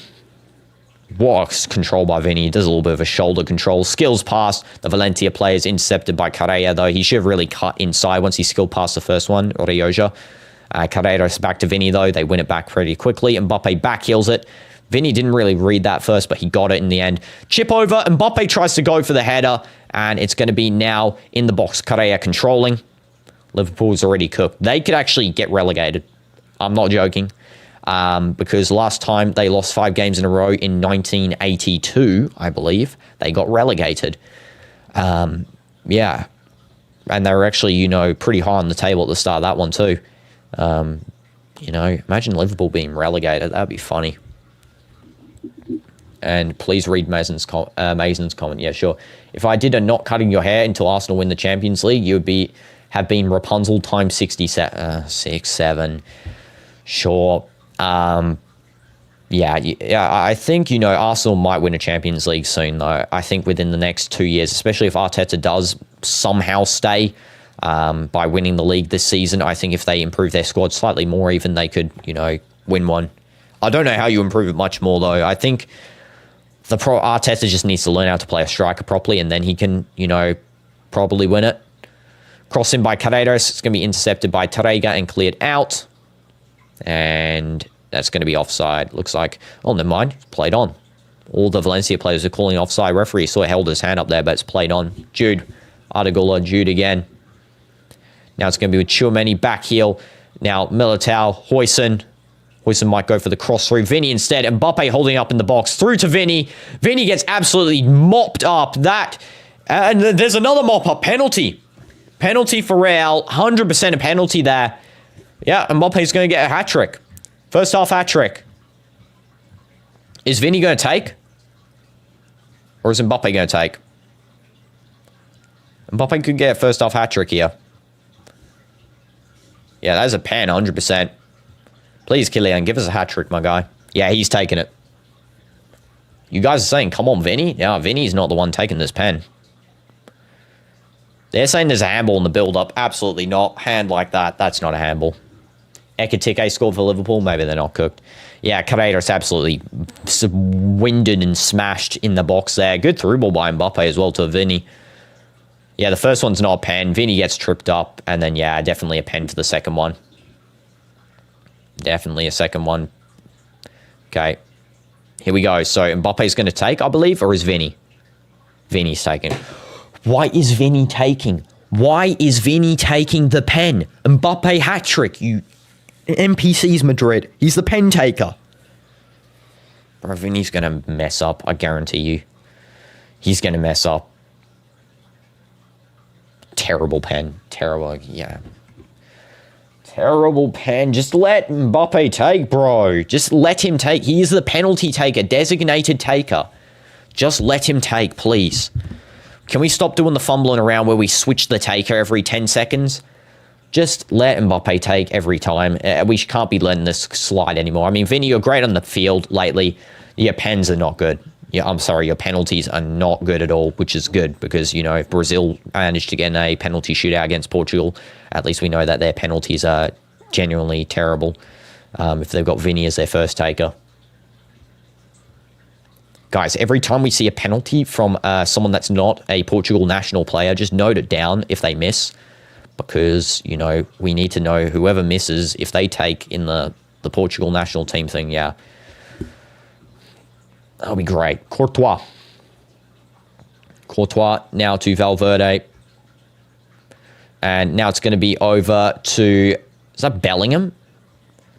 S1: What control by Vinny. He does a little bit of a shoulder control. Skills pass. The Valencia player is intercepted by Carrera, though. He should have really cut inside once he skill passed the first one. Orioja. Carreras back to Vinny, though. They win it back pretty quickly. Mbappe back heels it. Vinny didn't really read that first, but he got it in the end. Chip over. Mbappe tries to go for the header, and it's going to be now in the box. Carrera controlling. Liverpool's already cooked. They could actually get relegated. I'm not joking. Because last time they lost 5 games in a row in 1982, I believe, they got relegated. Yeah. And they were actually, you know, pretty high on the table at the start of that one too. You know, imagine Liverpool being relegated. That'd be funny. And please read Mason's comment. Yeah, sure. If I did a not cutting your hair until Arsenal win the Champions League, you would have been Rapunzel times 67, 6, 7. Sure. Yeah, I think, you know, Arsenal might win a Champions League soon, though. I think within the next 2 years, especially if Arteta does somehow stay by winning the league this season. I think if they improve their squad slightly more, even they could, you know, win one. I don't know how you improve it much more, though. I think Arteta just needs to learn how to play a striker properly, and then he can, you know, probably win it. Cross in by Carreras. It's going to be intercepted by Tarrega and cleared out. And that's going to be offside. Looks like, oh, never mind. Played on. All the Valencia players are calling offside. Referee sort of held his hand up there, but it's played on. Jude. Artigula, Jude again. Now it's going to be with Tchouaméni back heel. Now Militao, Huijsen. Huijsen might go for the cross through. Vinny instead. Mbappe holding up in the box. Through to Vinny. Vinny gets absolutely mopped up. And there's another mop up. Penalty. Penalty for Real. 100% a penalty there. Yeah, Mbappe's going to get a hat-trick. First half hat-trick. Is Vinny going to take? Or is Mbappe going to take? Mbappe could get a first half hat-trick here. Yeah, that's a pen, 100%. Please, Kylian, give us a hat-trick, my guy. Yeah, he's taking it. You guys are saying, come on, Vinny? Yeah, Vinny's not the one taking this pen. They're saying there's a handball in the build-up. Absolutely not. Hand like that, that's not a handball. Ekitike scored for Liverpool. Maybe they're not cooked. Yeah, Carreras absolutely winded and smashed in the box there. Good through ball by Mbappe as well to Vinny. Yeah, the first one's not a pen. Vinny gets tripped up. And then, yeah, definitely a pen for the second one. Definitely a second one. Okay. Here we go. So Mbappe's going to take, I believe, or is Vinny? Vinny's taking. Why is Vinny taking? Why is Vinny taking the pen? Mbappe hat-trick, you NPCs Madrid. He's the pen taker. Bro, Vinny's going to mess up. I guarantee you. He's going to mess up. Terrible pen. Terrible. Yeah. Terrible pen. Just let Mbappe take, bro. Just let him take. He is the penalty taker. Designated taker. Just let him take, please. Can we stop doing the fumbling around where we switch the taker every 10 seconds? Just let Mbappe take every time. We can't be letting this slide anymore. I mean, Vinny, you're great on the field lately. Your pens are not good. Yeah, I'm sorry, your penalties are not good at all, which is good because, you know, if Brazil managed to get in a penalty shootout against Portugal, at least we know that their penalties are genuinely terrible if they've got Vinny as their first taker. Guys, every time we see a penalty from someone that's not a Portugal national player, just note it down if they miss. Because, you know, we need to know whoever misses, if they take in the Portugal national team thing, yeah. That'll be great. Courtois. Courtois now to Valverde. And now it's going to be over to... Is that Bellingham?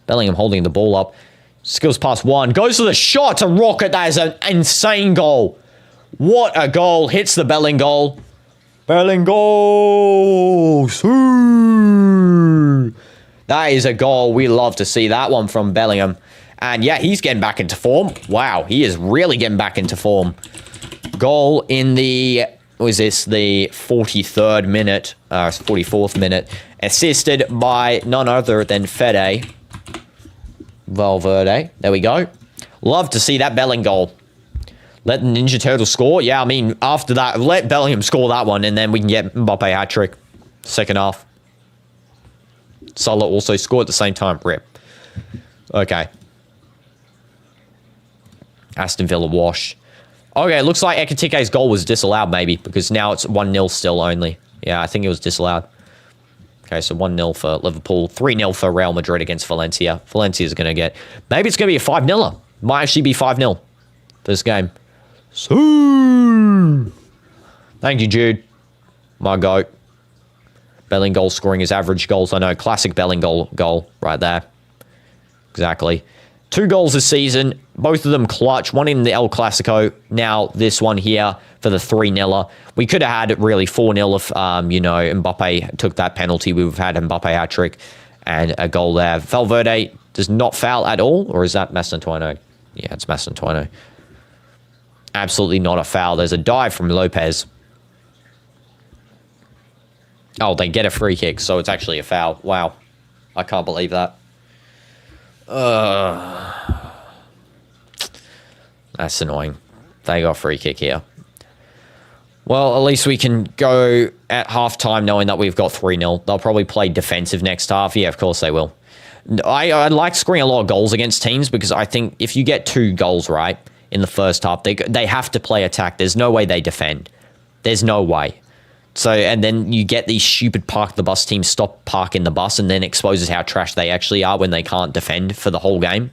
S1: Bellingham holding the ball up. Skills past one. Goes for the shot to rocket. That is an insane goal. What a goal. Hits the Bellingham goal. Bellingham goals. That is a goal. We love to see that one from Bellingham. And yeah, he's getting back into form. Wow, he is really getting back into form. Goal in the, what is this, the 43rd minute, 44th minute. Assisted by none other than Fede Valverde. There we go. Love to see that Bellingham goal. Let the Ninja Turtle score. Yeah, I mean, after that, let Bellingham score that one, and then we can get Mbappe hat-trick. Second half. Salah also scored at the same time. Rip. Okay. Aston Villa wash. Okay, it looks like Ekitike's goal was disallowed, maybe, because now it's 1-0 still only. Yeah, I think it was disallowed. Okay, so 1-0 for Liverpool. 3-0 for Real Madrid against Valencia. Valencia's going to get... Maybe it's going to be a 5-0. Might actually be 5-0 for this game. Thank you, Jude. My goat. Bellingham goal scoring his average goals. I know, classic Bellingham goal right there. Exactly. 2 goals this season. Both of them clutch. One in the El Clasico. Now this one here for the 3-0. We could have had really 4-0 if, you know, Mbappe took that penalty. We would have had Mbappe hat-trick and a goal there. Valverde does not foul at all. Or is that Mastantuono? Yeah, it's Mastantuono. Absolutely not a foul. There's a dive from Lopez. Oh, they get a free kick, so it's actually a foul. Wow. I can't believe that. That's annoying. They got a free kick here. Well, at least we can go at halftime knowing that we've got 3-0. They'll probably play defensive next half. Yeah, of course they will. I like scoring a lot of goals against teams because I think if you get 2 goals right in the first half. They have to play attack. There's no way they defend. There's no way. So, and then you get these stupid park the bus teams stop parking the bus and then exposes how trash they actually are when they can't defend for the whole game.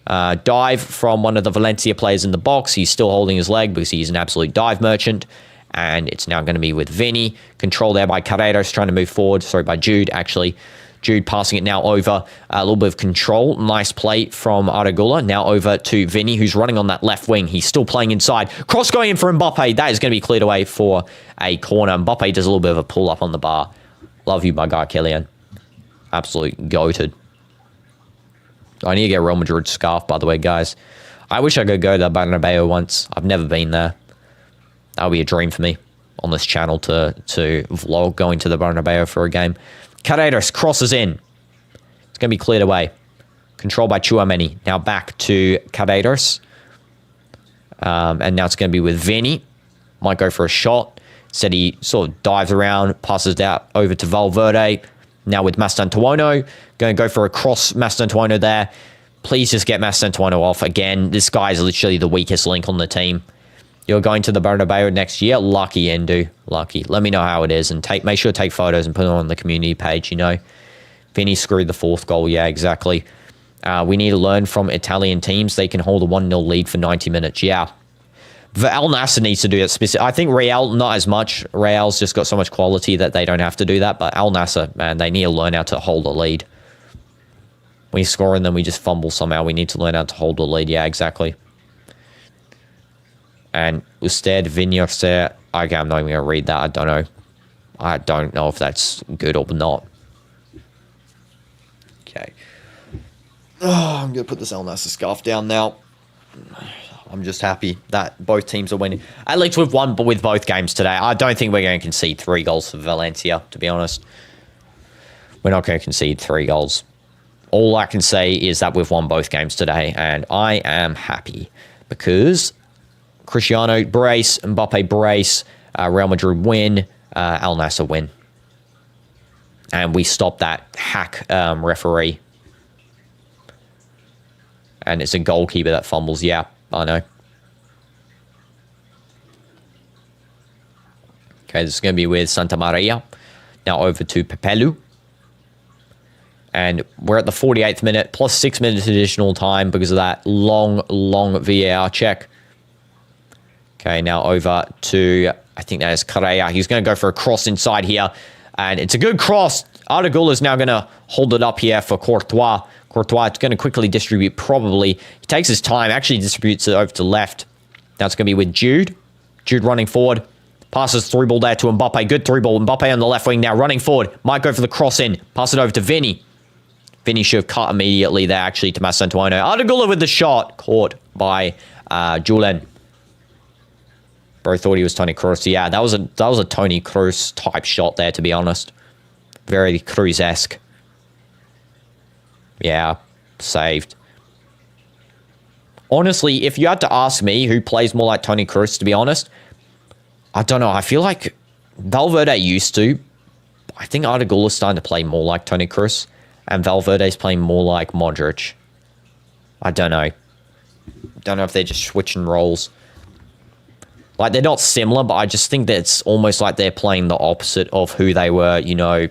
S1: Dive from one of the Valencia players in the box. He's still holding his leg because he's an absolute dive merchant. And it's now going to be with Vinny. Control there by Carreras trying to move forward. Sorry, by Jude, actually. Jude passing it now over. A little bit of control. Nice play from Arregula. Now over to Vinny, who's running on that left wing. He's still playing inside. Cross going in for Mbappe. That is going to be cleared away for a corner. Mbappe does a little bit of a pull up on the bar. Love you, my guy, Kylian. Absolutely goated. I need to get Real Madrid scarf, by the way, guys. I wish I could go to Bernabeu once. I've never been there. That would be a dream for me on this channel to vlog going to the Bernabeu for a game. Carreras crosses in. It's going to be cleared away. Controlled by Tchouaméni. Now back to Carreras. And now it's going to be with Vinny. Might go for a shot. Instead he sort of dives around, passes it out over to Valverde. Now with Mastantuono. Going to go for a cross Mastantuono there. Please just get Mastantuono off. Again, this guy is literally the weakest link on the team. You're going to the Bernabeu next year. Lucky, Endu. Lucky. Let me know how it is and make sure to take photos and put them on the community page, you know. Vinny screwed the fourth goal. Yeah, exactly. We need to learn from Italian teams. They can hold a 1-0 lead for 90 minutes. Yeah. Al Nassr needs to do that. I think Real, not as much. Real's just got so much quality that they don't have to do that. But Al Nassr, man, they need to learn how to hold a lead. We score and then we just fumble somehow. We need to learn how to hold a lead. Yeah, exactly. And usted Vinyorse. Okay, I'm not even going to read that. I don't know. I don't know if that's good or not. Okay. Oh, I'm going to put this El Nassr scarf down now. I'm just happy that both teams are winning. At least we've won with both games today. I don't think we're going to concede 3 goals for Valencia, to be honest. We're not going to concede 3 goals. All I can say is that we've won both games today, and I am happy because Cristiano brace, Mbappe brace, Real Madrid win, Al Nassr win. And we stop that hack referee. And it's a goalkeeper that fumbles. Yeah, I know. Okay, this is going to be with Santa Maria. Now over to Pepelu. And we're at the 48th minute, plus 6 minutes additional time because of that long VAR check. Okay, now over to, I think that is Correa. He's going to go for a cross inside here. And it's a good cross. Arregula is now going to hold it up here for Courtois. Courtois is going to quickly distribute, probably. He takes his time, actually distributes it over to left. Now it's going to be with Jude. Jude running forward. Passes through ball there to Mbappe. Good through ball. Mbappe on the left wing now, running forward. Might go for the cross in. Pass it over to Vinny. Vinny should have cut immediately there, actually, to Mastantuono. Arregula with the shot. Caught by Julen. Bro thought he was Toni Kroos. Yeah, that was a Toni Kroos type shot there, to be honest. Very Kroos-esque. Yeah, saved. Honestly, if you had to ask me who plays more like Toni Kroos, to be honest, I don't know. I feel like Valverde used to. I think Arregula's starting to play more like Toni Kroos, and Valverde's playing more like Modric. I don't know. Don't know if they're just switching roles. Like, they're not similar, but I just think that it's almost like they're playing the opposite of who they were, you know,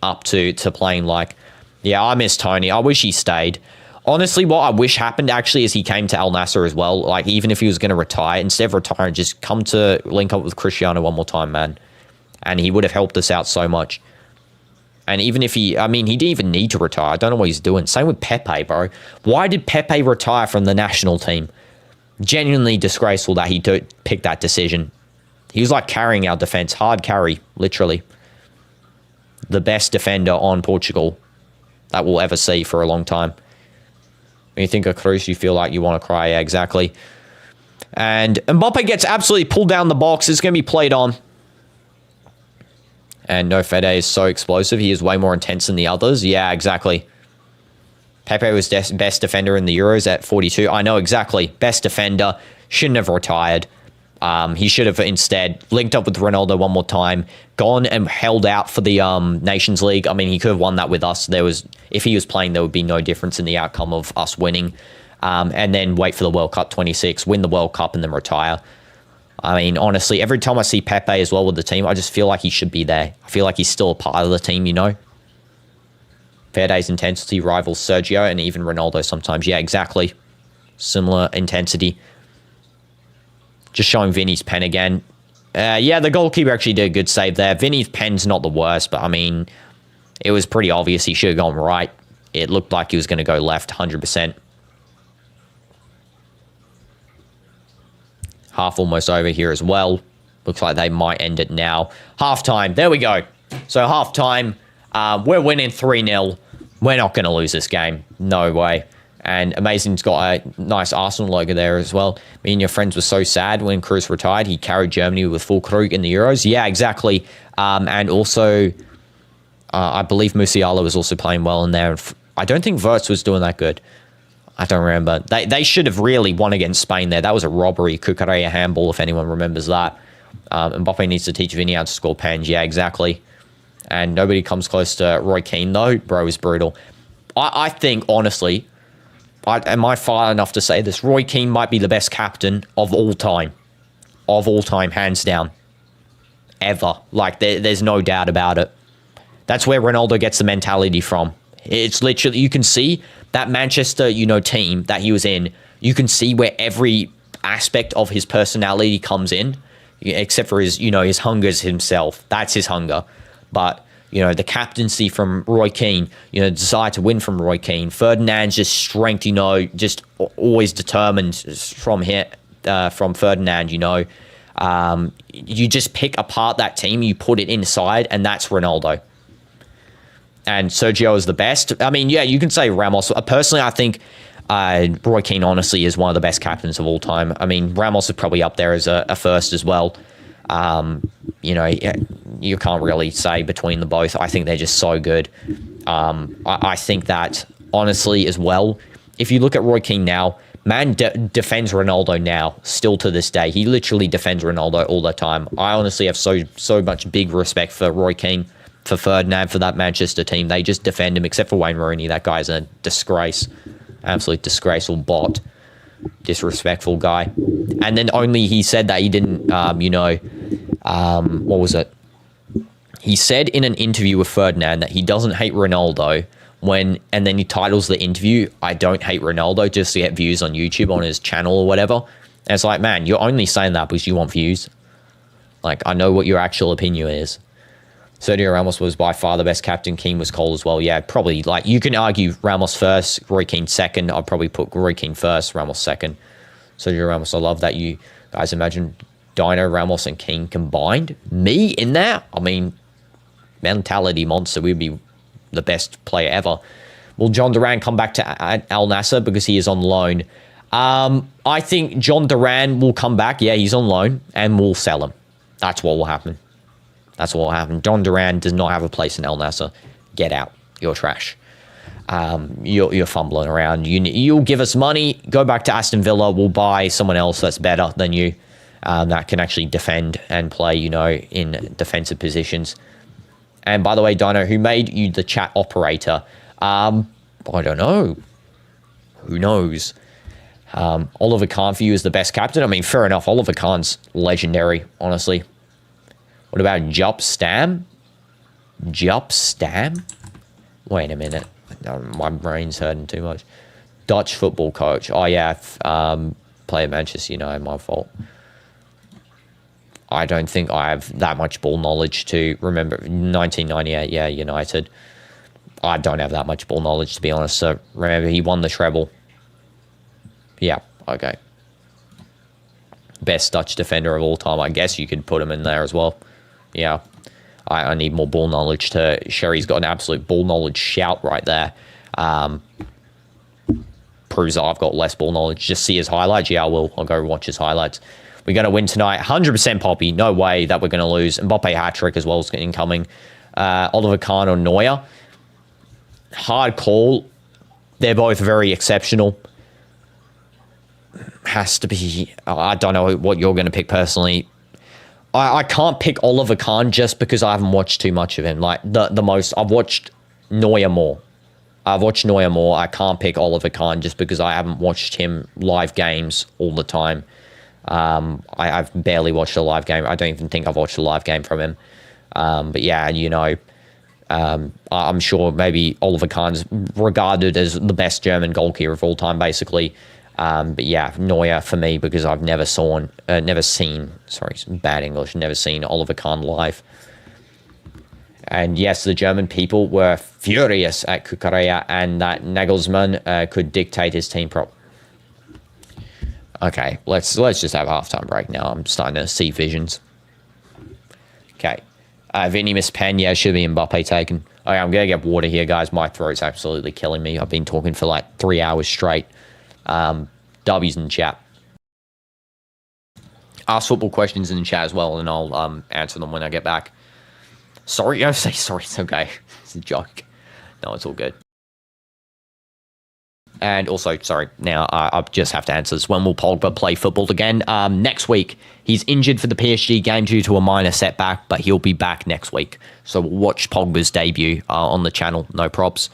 S1: up to playing like. Yeah, I miss Tony. I wish he stayed. Honestly, what I wish happened, actually, is he came to Al Nassr as well. Like, even if he was going to retire, instead of retiring, just come to link up with Cristiano one more time, man. And he would have helped us out so much. And even if he didn't even need to retire. I don't know what he's doing. Same with Pepe, bro. Why did Pepe retire from the national team? Genuinely disgraceful that he picked that decision. He was like carrying our defense. Hard carry, literally. The best defender on Portugal that we'll ever see for a long time. When you think of Kroos, you feel like you want to cry. Yeah, exactly. And Mbappe gets absolutely pulled down the box. It's going to be played on. And No Fede is so explosive. He is way more intense than the others. Yeah, exactly. Pepe was best defender in the Euros at 42. I know, exactly. Best defender. Shouldn't have retired. He should have instead linked up with Ronaldo one more time, gone and held out for the Nations League. I mean, he could have won that with us. If he was playing, there would be no difference in the outcome of us winning. and then wait for the World Cup 26, win the World Cup, and then retire. I mean, honestly, every time I see Pepe as well with the team, I just feel like he should be there. I feel like he's still a part of the team, you know? Verde's intensity rivals Sergio and even Ronaldo sometimes. Yeah, exactly. Similar intensity. Just showing Vinny's pen again. Yeah, the goalkeeper actually did a good save there. Vinny's pen's not the worst, but I mean, it was pretty obvious he should have gone right. It looked like he was going to go left 100%. Half almost over here as well. Looks like they might end it now. Half-time. There we go. So half-time. We're winning 3-0. We're not going to lose this game. No way. And Amazing's got a nice Arsenal logo there as well. Me and your friends were so sad when Kroos retired. He carried Germany with full Krug in the Euros. Yeah, exactly. And also, I believe Musiala was also playing well in there. I don't think Wirtz was doing that good. I don't remember. They should have really won against Spain there. That was a robbery. Cucurella handball, if anyone remembers that. Mbappe needs to teach Vinny how to score pens. Yeah, exactly. And nobody comes close to Roy Keane, though. Bro is brutal. I think, honestly, am I far enough to say this? Roy Keane might be the best captain of all time. Of all time, hands down. Ever. Like, there's no doubt about it. That's where Ronaldo gets the mentality from. It's literally, you can see that Manchester, team that he was in. You can see where every aspect of his personality comes in, except for his, his hungers himself. That's his hunger. But, the captaincy from Roy Keane, desire to win from Roy Keane. Ferdinand's just strength, just always determined from Ferdinand, you just pick apart that team, you put it inside, and that's Ronaldo. And Sergio is the best. I mean, yeah, you can say Ramos. Personally, I think Roy Keane, honestly, is one of the best captains of all time. I mean, Ramos is probably up there as a first as well. You can't really say between the both. I think they're just so good. I think that, honestly, as well, if you look at Roy Keane now, man defends Ronaldo now, still to this day. He literally defends Ronaldo all the time. I honestly have so much big respect for Roy Keane, for Ferdinand, for that Manchester team. They just defend him, except for Wayne Rooney. That guy's a disgrace. Absolute disgraceful bot. Disrespectful guy. And then only he said that he didn't, what was it? He said in an interview with Ferdinand that he doesn't hate Ronaldo and then he titles the interview, "I don't hate Ronaldo," just to get views on YouTube on his channel or whatever. And it's like, man, you're only saying that because you want views. Like, I know what your actual opinion is. Sergio Ramos was by far the best captain. Keane was cold as well. Yeah, probably. Like, you can argue Ramos first, Roy Keane second. I'd probably put Roy Keane first, Ramos second. Sergio Ramos, I love that you guys imagine Dino, Ramos, and Keane combined. Me in there? I mean, mentality monster. We'd be the best player ever. Will John Duran come back to Al Nassr because he is on loan? I think John Duran will come back. Yeah, he's on loan, and we'll sell him. That's what will happen. That's what will happen. John Duran does not have a place in Al Nassr. Get out. You're trash. You're fumbling around. You'll give us money. Go back to Aston Villa. We'll buy someone else that's better than you, that can actually defend and play, in defensive positions. And by the way, Dino, who made you the chat operator? I don't know. Who knows? Oliver Kahn for you is the best captain. I mean, fair enough. Oliver Kahn's legendary, honestly. What about Jupp Stam? Jupp Stam? Wait a minute. My brain's hurting too much. Dutch football coach. Oh, yeah. Play at Manchester United. My fault. I don't think I have that much ball knowledge to remember. 1998, yeah, United. I don't have that much ball knowledge, to be honest. So, remember, he won the treble. Yeah, okay. Best Dutch defender of all time. I guess you could put him in there as well. Yeah. I need more ball knowledge to share. He's got an absolute ball knowledge shout right there. Proves that I've got less ball knowledge. Just see his highlights. Yeah, I will. I'll go watch his highlights. We're going to win tonight. 100% Poppy. No way that we're going to lose. Mbappe hat-trick as well is incoming. Oliver Kahn or Neuer. Hard call. They're both very exceptional. Has to be... I don't know what you're going to pick personally. I can't pick Oliver Kahn just because I haven't watched too much of him. Like, the most... I've watched Neuer more. I've watched Neuer more. I can't pick Oliver Kahn just because I haven't watched him live games all the time. I've barely watched a live game. I don't even think I've watched a live game from him. But yeah, you know, I'm sure maybe Oliver Kahn's regarded as the best German goalkeeper of all time, basically. But yeah, Neuer for me because I've never seen, sorry, bad English, never seen Oliver Kahn live. And yes, the German people were furious at Cucurella and that Nagelsmann could dictate his team prop. Okay, let's just have a halftime break now. I'm starting to see visions. Okay. Vinny missed pen. Yeah, should be Mbappe taken. Okay, I'm going to get water here, guys. My throat's absolutely killing me. I've been talking for like 3 hours straight. W's in the chat. Ask football questions in the chat as well, and I'll answer them when I get back. Sorry, I say sorry. It's okay. It's a joke. No, it's all good. And also, sorry, now I just have to answer this. When will Pogba play football again? Next week. He's injured for the PSG game due to a minor setback, but he'll be back next week. So we'll watch Pogba's debut on the channel. No props.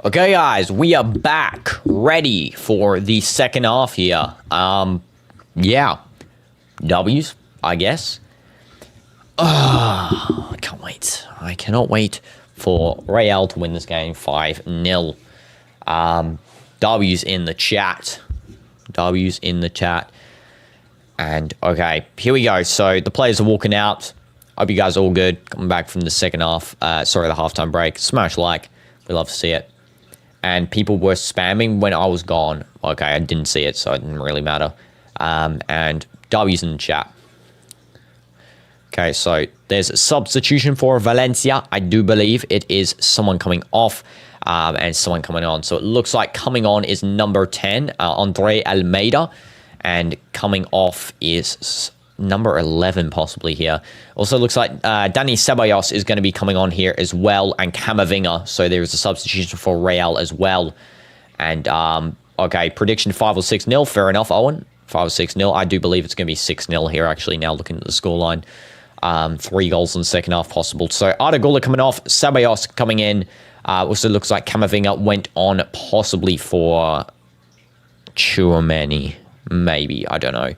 S1: Okay, guys, we are back, ready for the second half here. Yeah, W's, I guess. I can't wait. I cannot wait for Real to win this game 5-0. W's in the chat. W's in the chat. And, okay, here we go. So, the players are walking out. Hope you guys are all good. Coming back from the second half. Sorry, the halftime break. Smash like. We love to see it. And people were spamming when I was gone. Okay, I didn't see it, so it didn't really matter. And W's in the chat. Okay, so there's a substitution for Valencia. I do believe it is someone coming off and someone coming on. So it looks like coming on is number 10, Andre Almeida. And coming off is number 11 possibly here. Also looks like Dani Ceballos is going to be coming on here as well, and Camavinga. So there's a substitution for Real as well. And, okay, prediction 5 or 6-0. Fair enough, Owen. 5 or 6-0. I do believe it's going to be 6-0 here, actually, now looking at the scoreline. 3 goals in the second half possible. So Arda Güler coming off, Ceballos coming in. Also looks like Camavinga went on possibly for Tchouaméni. Maybe, I don't know.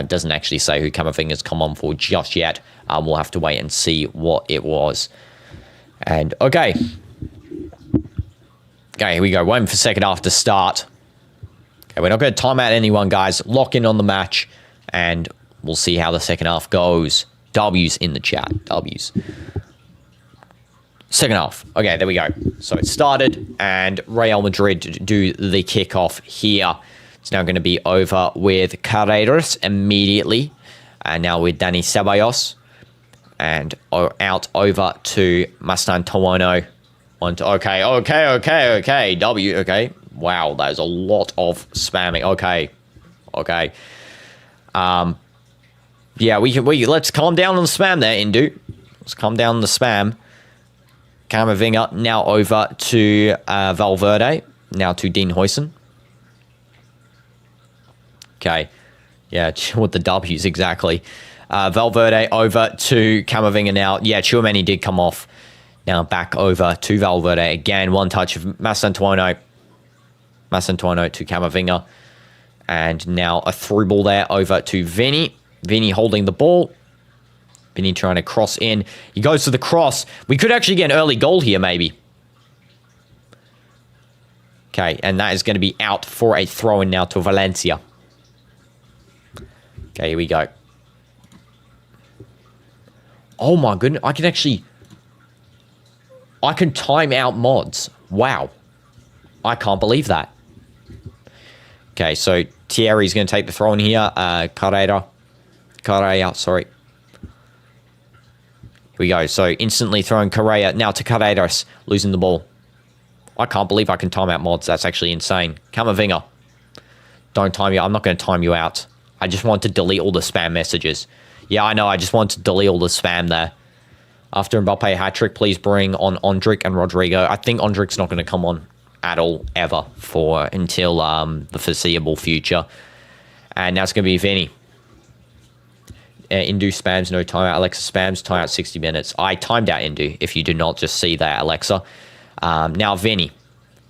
S1: Doesn't actually say who Camavinga's come on for just yet. We'll have to wait and see what it was. And, okay. Okay, here we go. Waiting for second half to start. Okay, we're not going to time out anyone, guys. Lock in on the match, and we'll see how the second half goes. W's in the chat. W's. Second half. Okay, there we go. So it started, and Real Madrid do the kickoff here. It's now going to be over with Carreras immediately. And now with Dani Ceballos. And out over to Mastantuono. Okay. W, okay. Wow, that is a lot of spamming. Okay. Yeah, let's calm down on the spam there, Indu. Let's calm down on the spam. Camavinga now over to Valverde. Now to Dean Huijsen. Okay. Yeah, with the W's, exactly. Valverde over to Camavinga now. Yeah, Tchouaméni did come off. Now back over to Valverde again. One touch of Mastantuono. Mastantuono to Camavinga. And now a through ball there over to Vinny. Vinny holding the ball. Vinny trying to cross in. He goes to the cross. We could actually get an early goal here, maybe. Okay, and that is going to be out for a throw-in now to Valencia. Okay, here we go. Oh my goodness, I can time out mods. Wow. I can't believe that. Okay, so Thierry's going to take the throw in here. Carrera, sorry. Here we go. So instantly throwing Correa now to Carreras, losing the ball. I can't believe I can time out mods. That's actually insane. Camavinga. Don't time you. I'm not going to time you out. I just want to delete all the spam messages. Yeah, I know. I just want to delete all the spam there. After Mbappe hat-trick, please bring on Ondrick and Rodrigo. I think Ondrick's not going to come on at all, ever, until the foreseeable future. And now it's going to be Vinny. Indu spams, no timeout. Alexa spams, timeout 60 minutes. I timed out Indu, if you do not just see that, Alexa. Now Vinny.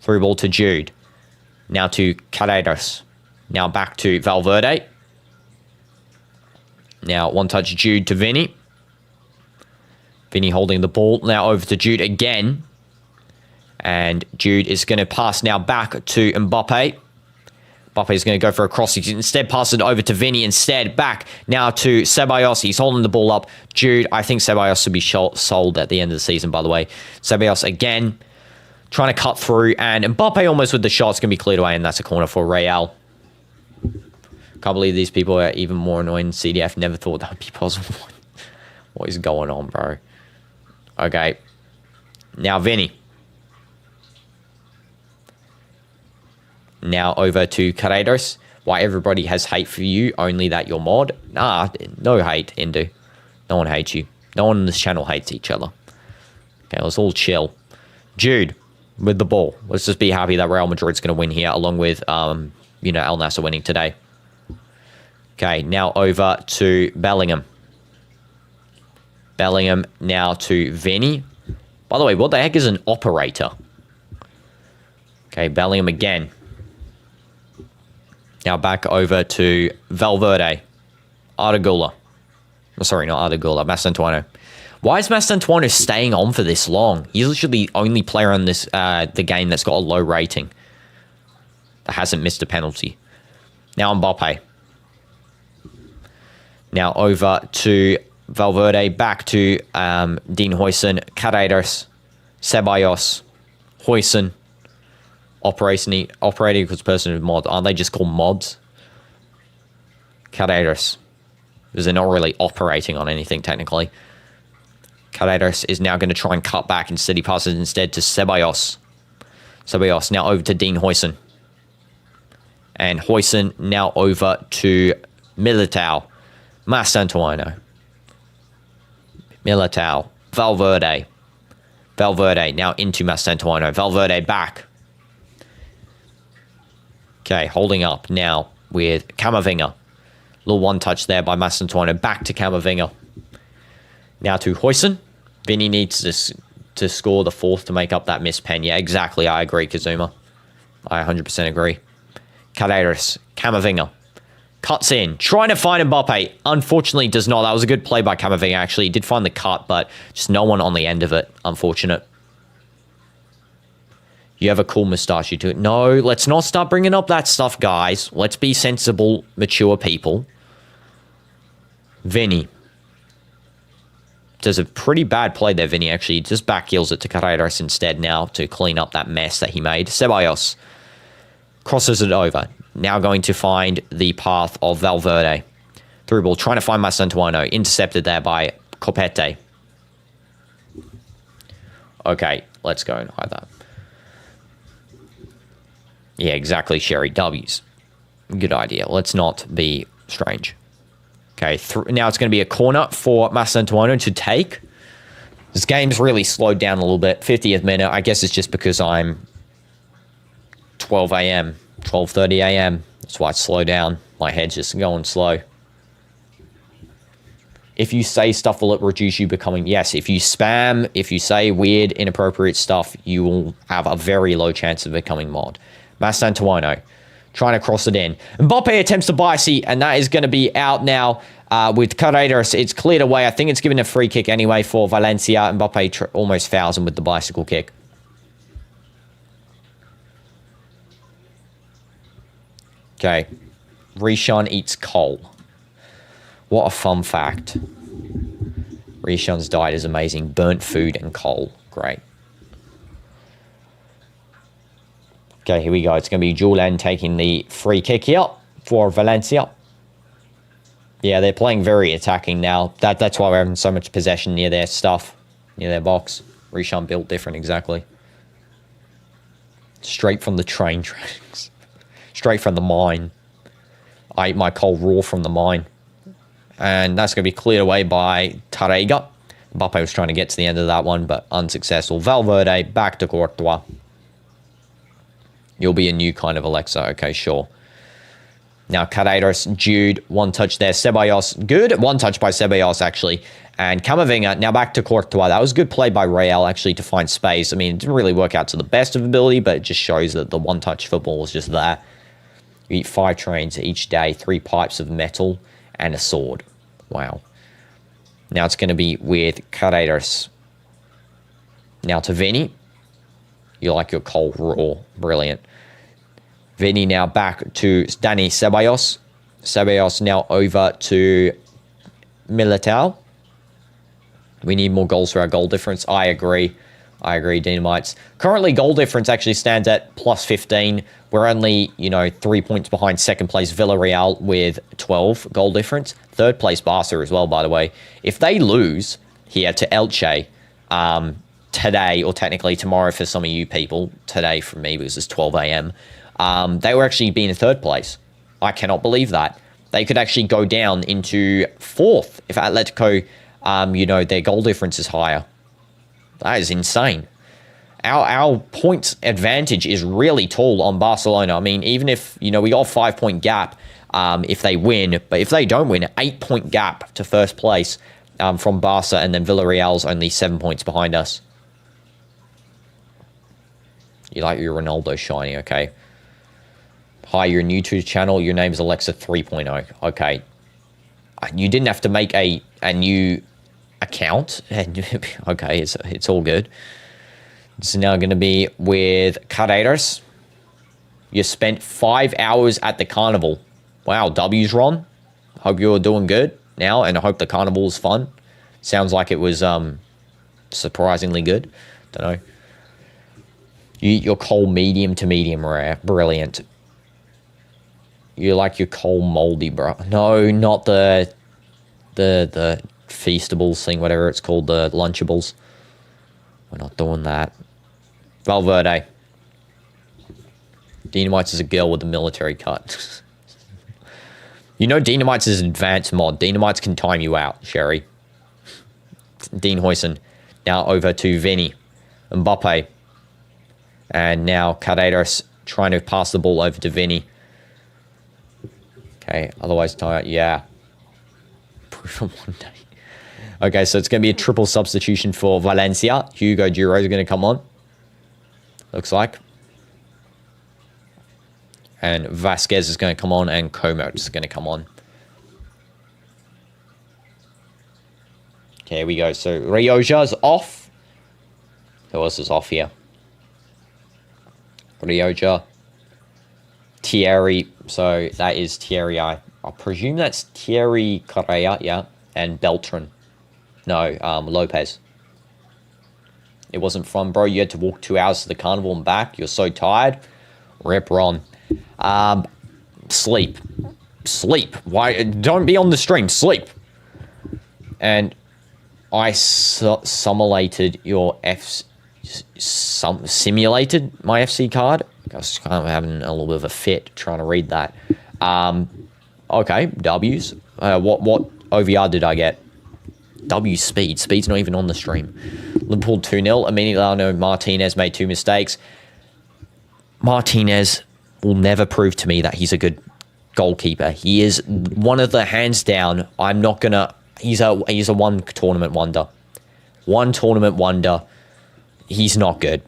S1: Through ball to Jude. Now to Carreras. Now back to Valverde. Now one touch Jude to Vinny. Vinny holding the ball. Now over to Jude again. And Jude is going to pass now back to Mbappe. Mbappe is going to go for a cross. He instead passes it over to Vinny instead. Back now to Ceballos. He's holding the ball up. Jude, I think Ceballos will be sold at the end of the season, by the way. Ceballos again. Trying to cut through. And Mbappe almost with the shot. It's going to be cleared away. And that's a corner for Real. Can't believe these people are even more annoying than CDF. Never thought that would be possible. What is going on, bro? Okay. Now Vinny. Now over to Carreras. Why everybody has hate for you, only that you're mod. Nah, no hate, Indu. No one hates you. No one on this channel hates each other. Okay, let's all chill. Jude with the ball. Let's just be happy that Real Madrid's going to win here, along with, Al Nassr winning today. Okay, now over to Bellingham. Bellingham now to Vinny. By the way, what the heck is an operator? Okay, Bellingham again. Now back over to Valverde. Artigula. Oh, sorry, not Artigula. Mastantuono. Why is Mastantuono staying on for this long? He's literally the only player on this the game that's got a low rating. That hasn't missed a penalty. Now Mbappe. Now over to Valverde. Back to Dean Huijsen. Carreras. Ceballos. Huijsen. Operating equals person with mod. Aren't they just called mods? Carreras. Because they're not really operating on anything technically. Carreras is now going to try and cut back. Instead, he passes instead to Ceballos. Ceballos now over to Dean Huijsen. And Huijsen now over to Militao. Mastantuono. Militao. Valverde. Valverde now into Mastantuono. Valverde back. Okay, holding up now with Camavinga. Little one touch there by Mastantuono. Back to Camavinga. Now to Huijsen. Vinny needs to score the fourth to make up that missed pen. Yeah, exactly. I agree, Kazuma. I 100% agree. Carreras. Camavinga. Cuts in. Trying to find Mbappe. Unfortunately, does not. That was a good play by Camavinga, actually. He did find the cut, but just no one on the end of it. Unfortunate. You have a cool moustache. You do it. No, let's not start bringing up that stuff, guys. Let's be sensible, mature people. Vinny. Does a pretty bad play there, Vinny, actually. He just back heels it to Carreras instead now to clean up that mess that he made. Ceballos crosses it over. Now going to find the path of Valverde. Through ball, trying to find Mastantuono. Intercepted there by Copete. Okay, let's go and hide that. Yeah, exactly, Sherry. W's. Good idea. Let's not be strange. Okay, now it's going to be a corner for Mastantuono to take. This game's really slowed down a little bit. 50th minute. I guess it's just because I'm 12 a.m., 12:30 a.m. That's why it's slow down. My head's just going slow. If you say stuff, will it reduce you becoming... Yes, if you spam, if you say weird, inappropriate stuff, you will have a very low chance of becoming mod. Mastantuono trying to cross it in. Mbappe attempts to bicy, and that is going to be out now with Carreras. It's cleared away. I think it's given a free kick anyway for Valencia. Mbappe almost fouls him with the bicycle kick. Okay. Rishon eats coal. What a fun fact. Rishon's diet is amazing. Burnt food and coal. Great. Okay, here we go. It's going to be Julen taking the free kick here for Valencia. Yeah, they're playing very attacking now. That's why we're having so much possession near their stuff, near their box. Rishon built different, exactly. Straight from the train tracks. Straight from the mine. I ate my coal raw from the mine. And that's going to be cleared away by Tarrega. Mbappe was trying to get to the end of that one, but unsuccessful. Valverde, back to Courtois. You'll be a new kind of Alexa. Okay, sure. Now, Carreras, Jude, one touch there. Ceballos, good. One touch by Ceballos, actually. And Camavinga, now back to Courtois. That was a good play by Real, actually, to find space. I mean, it didn't really work out to the best of ability, but it just shows that the one-touch football was just there. You eat 5 trains each day, 3 pipes of metal, and a sword. Wow. Now it's going to be with Carreras. Now to Vinny. You like your coal raw. Brilliant. Vinny now back to Dani Ceballos. Ceballos now over to Militao. We need more goals for our goal difference. I agree. I agree, Dynamites. Currently, goal difference actually stands at plus 15. We're only, 3 points behind second place Villarreal with 12 goal difference. Third place Barca as well, by the way. If they lose here to Elche today, or technically tomorrow for some of you people, today for me because it's 12 a.m., they will actually be in third place. I cannot believe that. They could actually go down into fourth if Atletico, their goal difference is higher. That is insane. Our points advantage is really tall on Barcelona. I mean, even if, we got a 5-point gap if they win, but if they don't win, 8-point gap to first place from Barca, and then Villarreal's only 7 points behind us. You like your Ronaldo shiny, okay. Hi, you're new to the channel. Your name's Alexa 3.0. Okay. You didn't have to make a new account. Okay, it's all good. It's now going to be with Carreras. You spent 5 hours at the carnival. Wow, W's, Ron. Hope you're doing good now, and I hope the carnival is fun. Sounds like it was surprisingly good. Don't know. You're coal medium to medium rare. Brilliant. You like your coal moldy, bro. No, not the feastables thing, whatever it's called, the lunchables. We're not doing that. Valverde. DinoDoomz is a girl with a military cut. You know DinoDoomz is an advanced mod. DinoDoomz can time you out, Sherry. Dean Huijsen. Now over to Vinny. Mbappe. And now Carreras trying to pass the ball over to Vinny. Okay, otherwise, yeah. Proof of one day. Okay, so it's going to be a triple substitution for Valencia. Hugo Duro is going to come on. Looks like. And Vasquez is going to come on, and Como is going to come on. Okay, here we go. So Rioja's off. Who else is off here? Rioja. Thierry. So that is Thierry. I presume that's Thierry Correa, yeah. And Beltran. No, Lopez. It wasn't fun, bro. You had to walk 2 hours to the carnival and back. You're so tired. Rip Ron. Sleep. Sleep. Why? Don't be on the stream. Sleep. And I simulated your simulated my FC card. I was kind of having a little bit of a fit trying to read that. Okay, W's. What OVR did I get? W speed. Speed's not even on the stream. Liverpool 2-0. Emiliano Martinez made 2 mistakes. Martinez will never prove to me that he's a good goalkeeper. He is one of the hands down. I'm not gonna. He's a one tournament wonder. One tournament wonder. He's not good.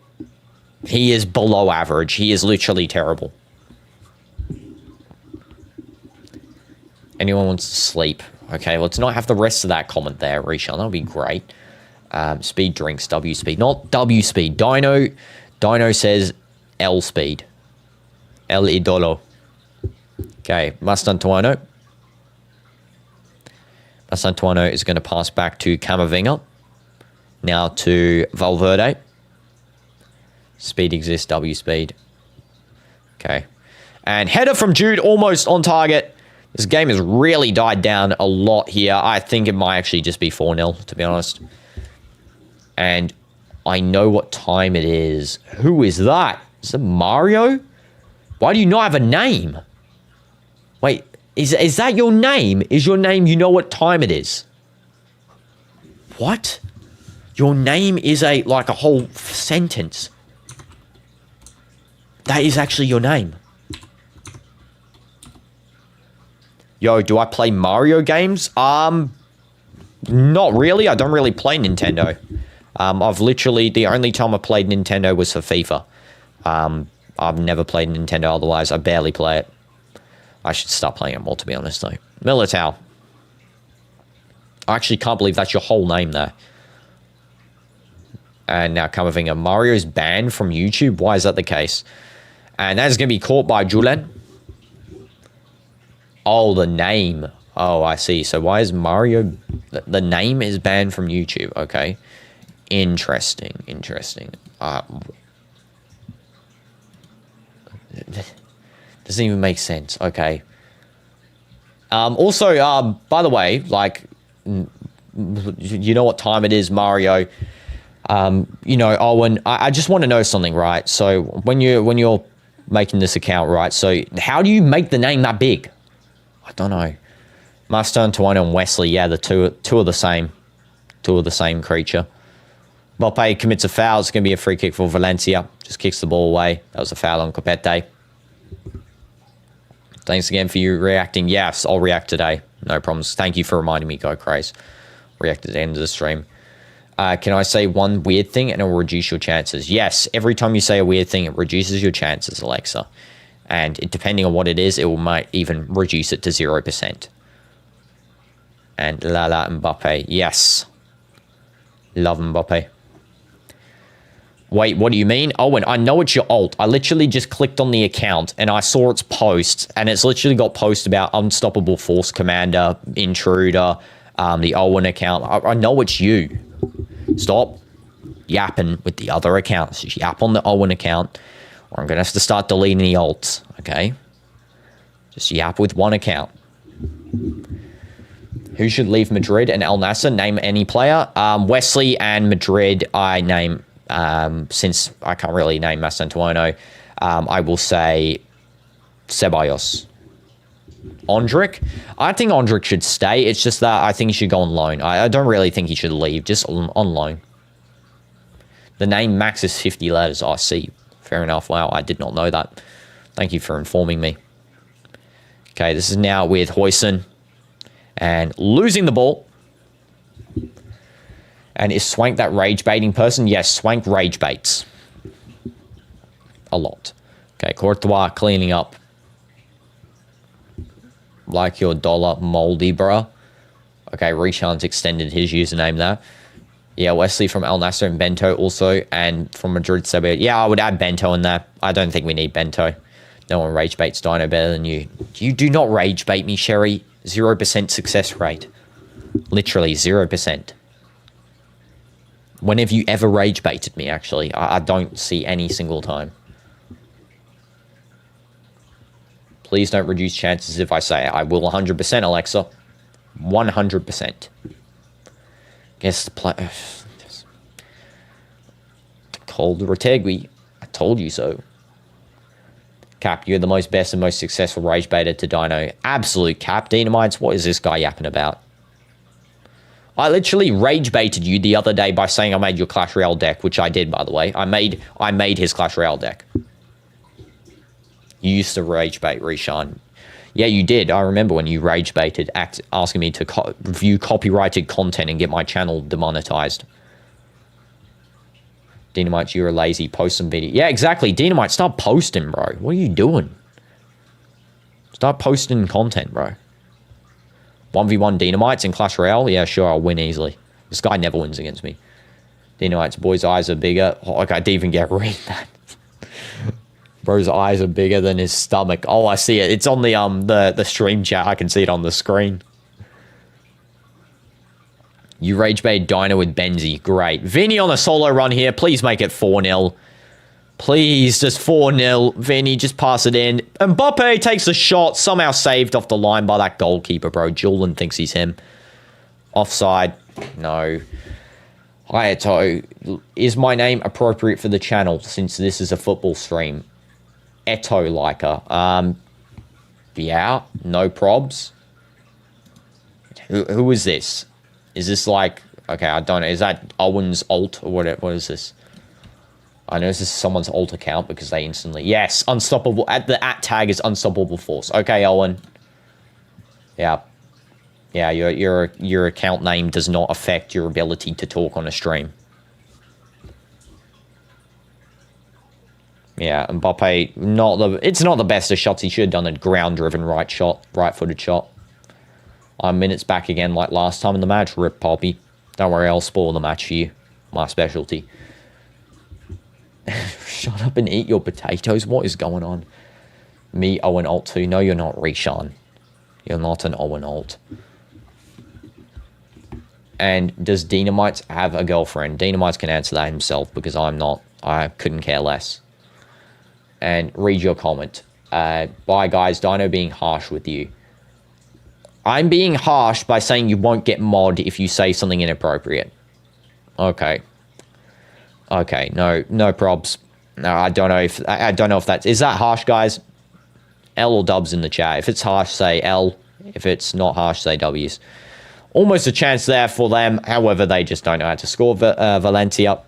S1: He is below average. He is literally terrible. Anyone wants to sleep? Okay, let's not have the rest of that comment there, Rishan. That would be great. Speed drinks, W speed. Not W speed. Dino says L speed. El Idolo. Okay, Mastantuano. Mastantuano is going to pass back to Camavinga. Now to Valverde. Speed exists, W speed. Okay. And header from Jude, almost on target. This game has really died down a lot here. I think it might actually just be 4-0, to be honest. And I know what time it is. Who is that? Is it Mario? Why do you not have a name? Wait, is that your name? Is your name, you know what time it is? What? Your name is like a whole sentence. That is actually your name. Yo, do I play Mario games? Not really. I don't really play Nintendo. I've literally, the only time I played Nintendo was for FIFA. I've never played Nintendo otherwise. I barely play it. I should start playing it more, to be honest, though. Militao. I actually can't believe that's your whole name there. And now Camavinga. Mario's banned from YouTube? Why is that the case? And that is going to be caught by Julen. Oh, the name. Oh, I see. So why is Mario... The name is banned from YouTube. Okay. Interesting. Interesting. Doesn't even make sense. Okay. Also, by the way, like... You know what time it is, Mario. You know, Owen, I just want to know something, right? So when you're making this account, right? So how do you make the name that big? I don't know. Master Antoine and Wesley, yeah, the two are the same. Two are the same creature. Mbappe commits a foul. It's going to be a free kick for Valencia. Just kicks the ball away. That was a foul on Copete. Thanks again for you reacting. Yes, I'll react today. No problems. Thank you for reminding me, Go Craze. React at the end of the stream. Can I say one weird thing and it will reduce your chances? Yes, every time you say a weird thing, it reduces your chances, Alexa. And depending on what it is, might even reduce it to 0%. And Lala Mbappe, yes. Love Mbappe. Wait, what do you mean? Owen, I know it's your alt. I literally just clicked on the account and I saw its posts, and it's literally got posts about Unstoppable Force Commander, Intruder, the Owen account. I know it's you. Stop yapping with the other accounts. Just yap on the Owen account, or I'm going to have to start deleting the alts, okay? Just yap with one account. Who should leave Madrid and El Nasser? Name any player. Wesley and Madrid, I name... since I can't really name Mastantuono, I will say Ceballos. Ondrick? I think Ondrick should stay. It's just that I think he should go on loan. I don't really think he should leave, just on loan. The name Max is 50 letters. I see. Fair enough. Wow, I did not know that. Thank you for informing me. Okay, this is now with Huijsen. And losing the ball. And is Swank that rage baiting person? Yes, Swank rage baits. A lot. Okay, Courtois cleaning up. Like your dollar moldy, bruh. Okay, Rishan's extended his username there. Yeah, Wesley from El Nasser and Bento also. And from Madrid, Serbia. Yeah, I would add Bento in there. I don't think we need Bento. No one rage baits Dino better than you. You do not rage bait me, Sherry. 0% success rate. Literally 0%. When have you ever rage baited me, actually? I don't see any single time. Please don't reduce chances if I say it. I will 100%, Alexa. 100%. Guess the play... Cold Retegui. I told you so. Cap, you're the most best and most successful rage baiter to Dino. Absolute cap. Dynamites, what is this guy yapping about? I literally rage baited you the other day by saying I made your Clash Royale deck, which I did, by the way. I made his Clash Royale deck. You used to rage bait Rishan. Yeah, you did. I remember when you rage baited, asking me to review copyrighted content and get my channel demonetized. Dynamite, you're a lazy. Post some video. Yeah, exactly. Dynamite, start posting, bro. What are you doing? Start posting content, bro. 1v1 Dynamites in Clash Royale? Yeah, sure, I'll win easily. This guy never wins against me. Dynamite's boy's eyes are bigger. Oh, like, I didn't even get read that. Bro's eyes are bigger than his stomach. Oh, I see it. It's on the stream chat. I can see it on the screen. You rage bait Dino with Benzi. Great. Vinny on a solo run here. Please make it 4-0. Please, just 4-0. Vinny, just pass it in. Mbappe takes a shot. Somehow saved off the line by that goalkeeper, bro. Julian thinks he's him. Offside. No. Hayato. Is my name appropriate for the channel since this is a football stream? Eto Liker. Yeah. No probs. Who is this? Is this like... Okay, I don't know. Is that Owen's alt or what is this? I know this is someone's alt account because they instantly... Yes, unstoppable. The at tag is Unstoppable Force. Okay, Owen. Yeah. Yeah, your account name does not affect your ability to talk on a stream. Yeah, Mbappe, it's not the best of shots. He should have done a ground-driven right-footed shot. I'm minutes back again like last time in the match. Rip Poppy. Don't worry, I'll spoil the match for you. My specialty. Shut up and eat your potatoes. What is going on? Me, Owen Alt 2. No, you're not, Rishan. You're not an Owen Alt. And does Dynamites have a girlfriend? Dynamites can answer that himself because I'm not. I couldn't care less. And read your comment. Bye, guys. Dino being harsh with you. I'm being harsh by saying you won't get mod if you say something inappropriate. Okay. Okay, no probs. No, I don't know if that's... Is that harsh, guys? L or dubs in the chat. If it's harsh, say L. If it's not harsh, say W's. Almost a chance there for them. However, they just don't know how to score. Valencia.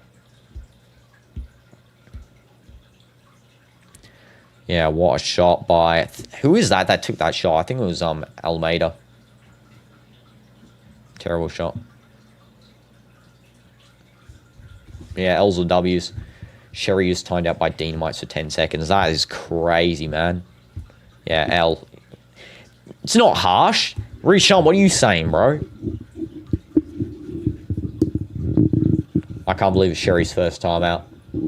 S1: Yeah, what a shot by... Who is that took that shot? I think it was Almeida. Terrible shot. Yeah, L's or W's. Sherry is timed out by DinoDoomz for 10 seconds. That is crazy, man. Yeah, L. It's not harsh. Rishon, what are you saying, bro? I can't believe it's Sherry's first time out.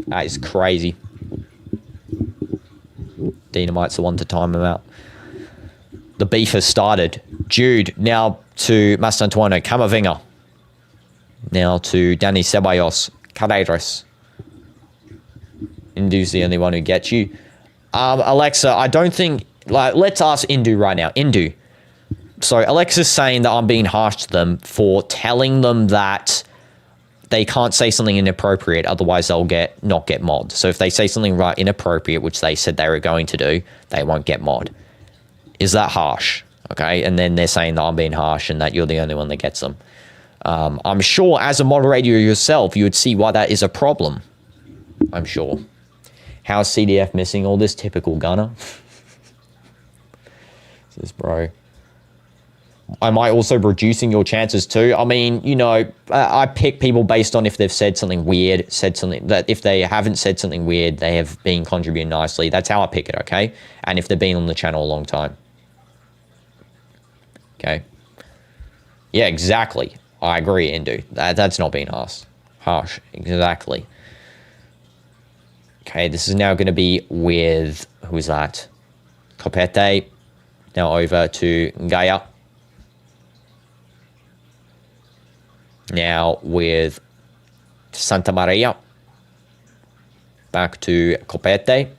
S1: That is crazy. DinoDoomz's the one to time him out. The beef has started. Jude now to Mastantuono. Camavinga. Now to Danny Ceballos. Carreras. Indu's the only one who gets you. Alexa, I don't think... Like, let's ask Indu right now. Indu. So, Alexa's saying that I'm being harsh to them for telling them that they can't say something inappropriate, otherwise they'll not get mod. So, if they say something right inappropriate, which they said they were going to do, they won't get mod. Is that harsh? Okay, and then they're saying that I'm being harsh and that you're the only one that gets them. I'm sure as a moderator yourself, you would see why that is a problem. I'm sure. How's CDF missing all this? Typical gunner. This bro. Am I also reducing your chances too? I mean, you know, I pick people based on if they've said something weird, said something that if they haven't said something weird, they have been contributing nicely. That's how I pick it, okay? And if they've been on the channel a long time. Okay. Yeah, exactly. I agree, Indu. That's not being harsh. Exactly. Okay, this is now going to be with, who is that? Copete. Now over to Gaia. Now with Santa Maria. Back to Copete.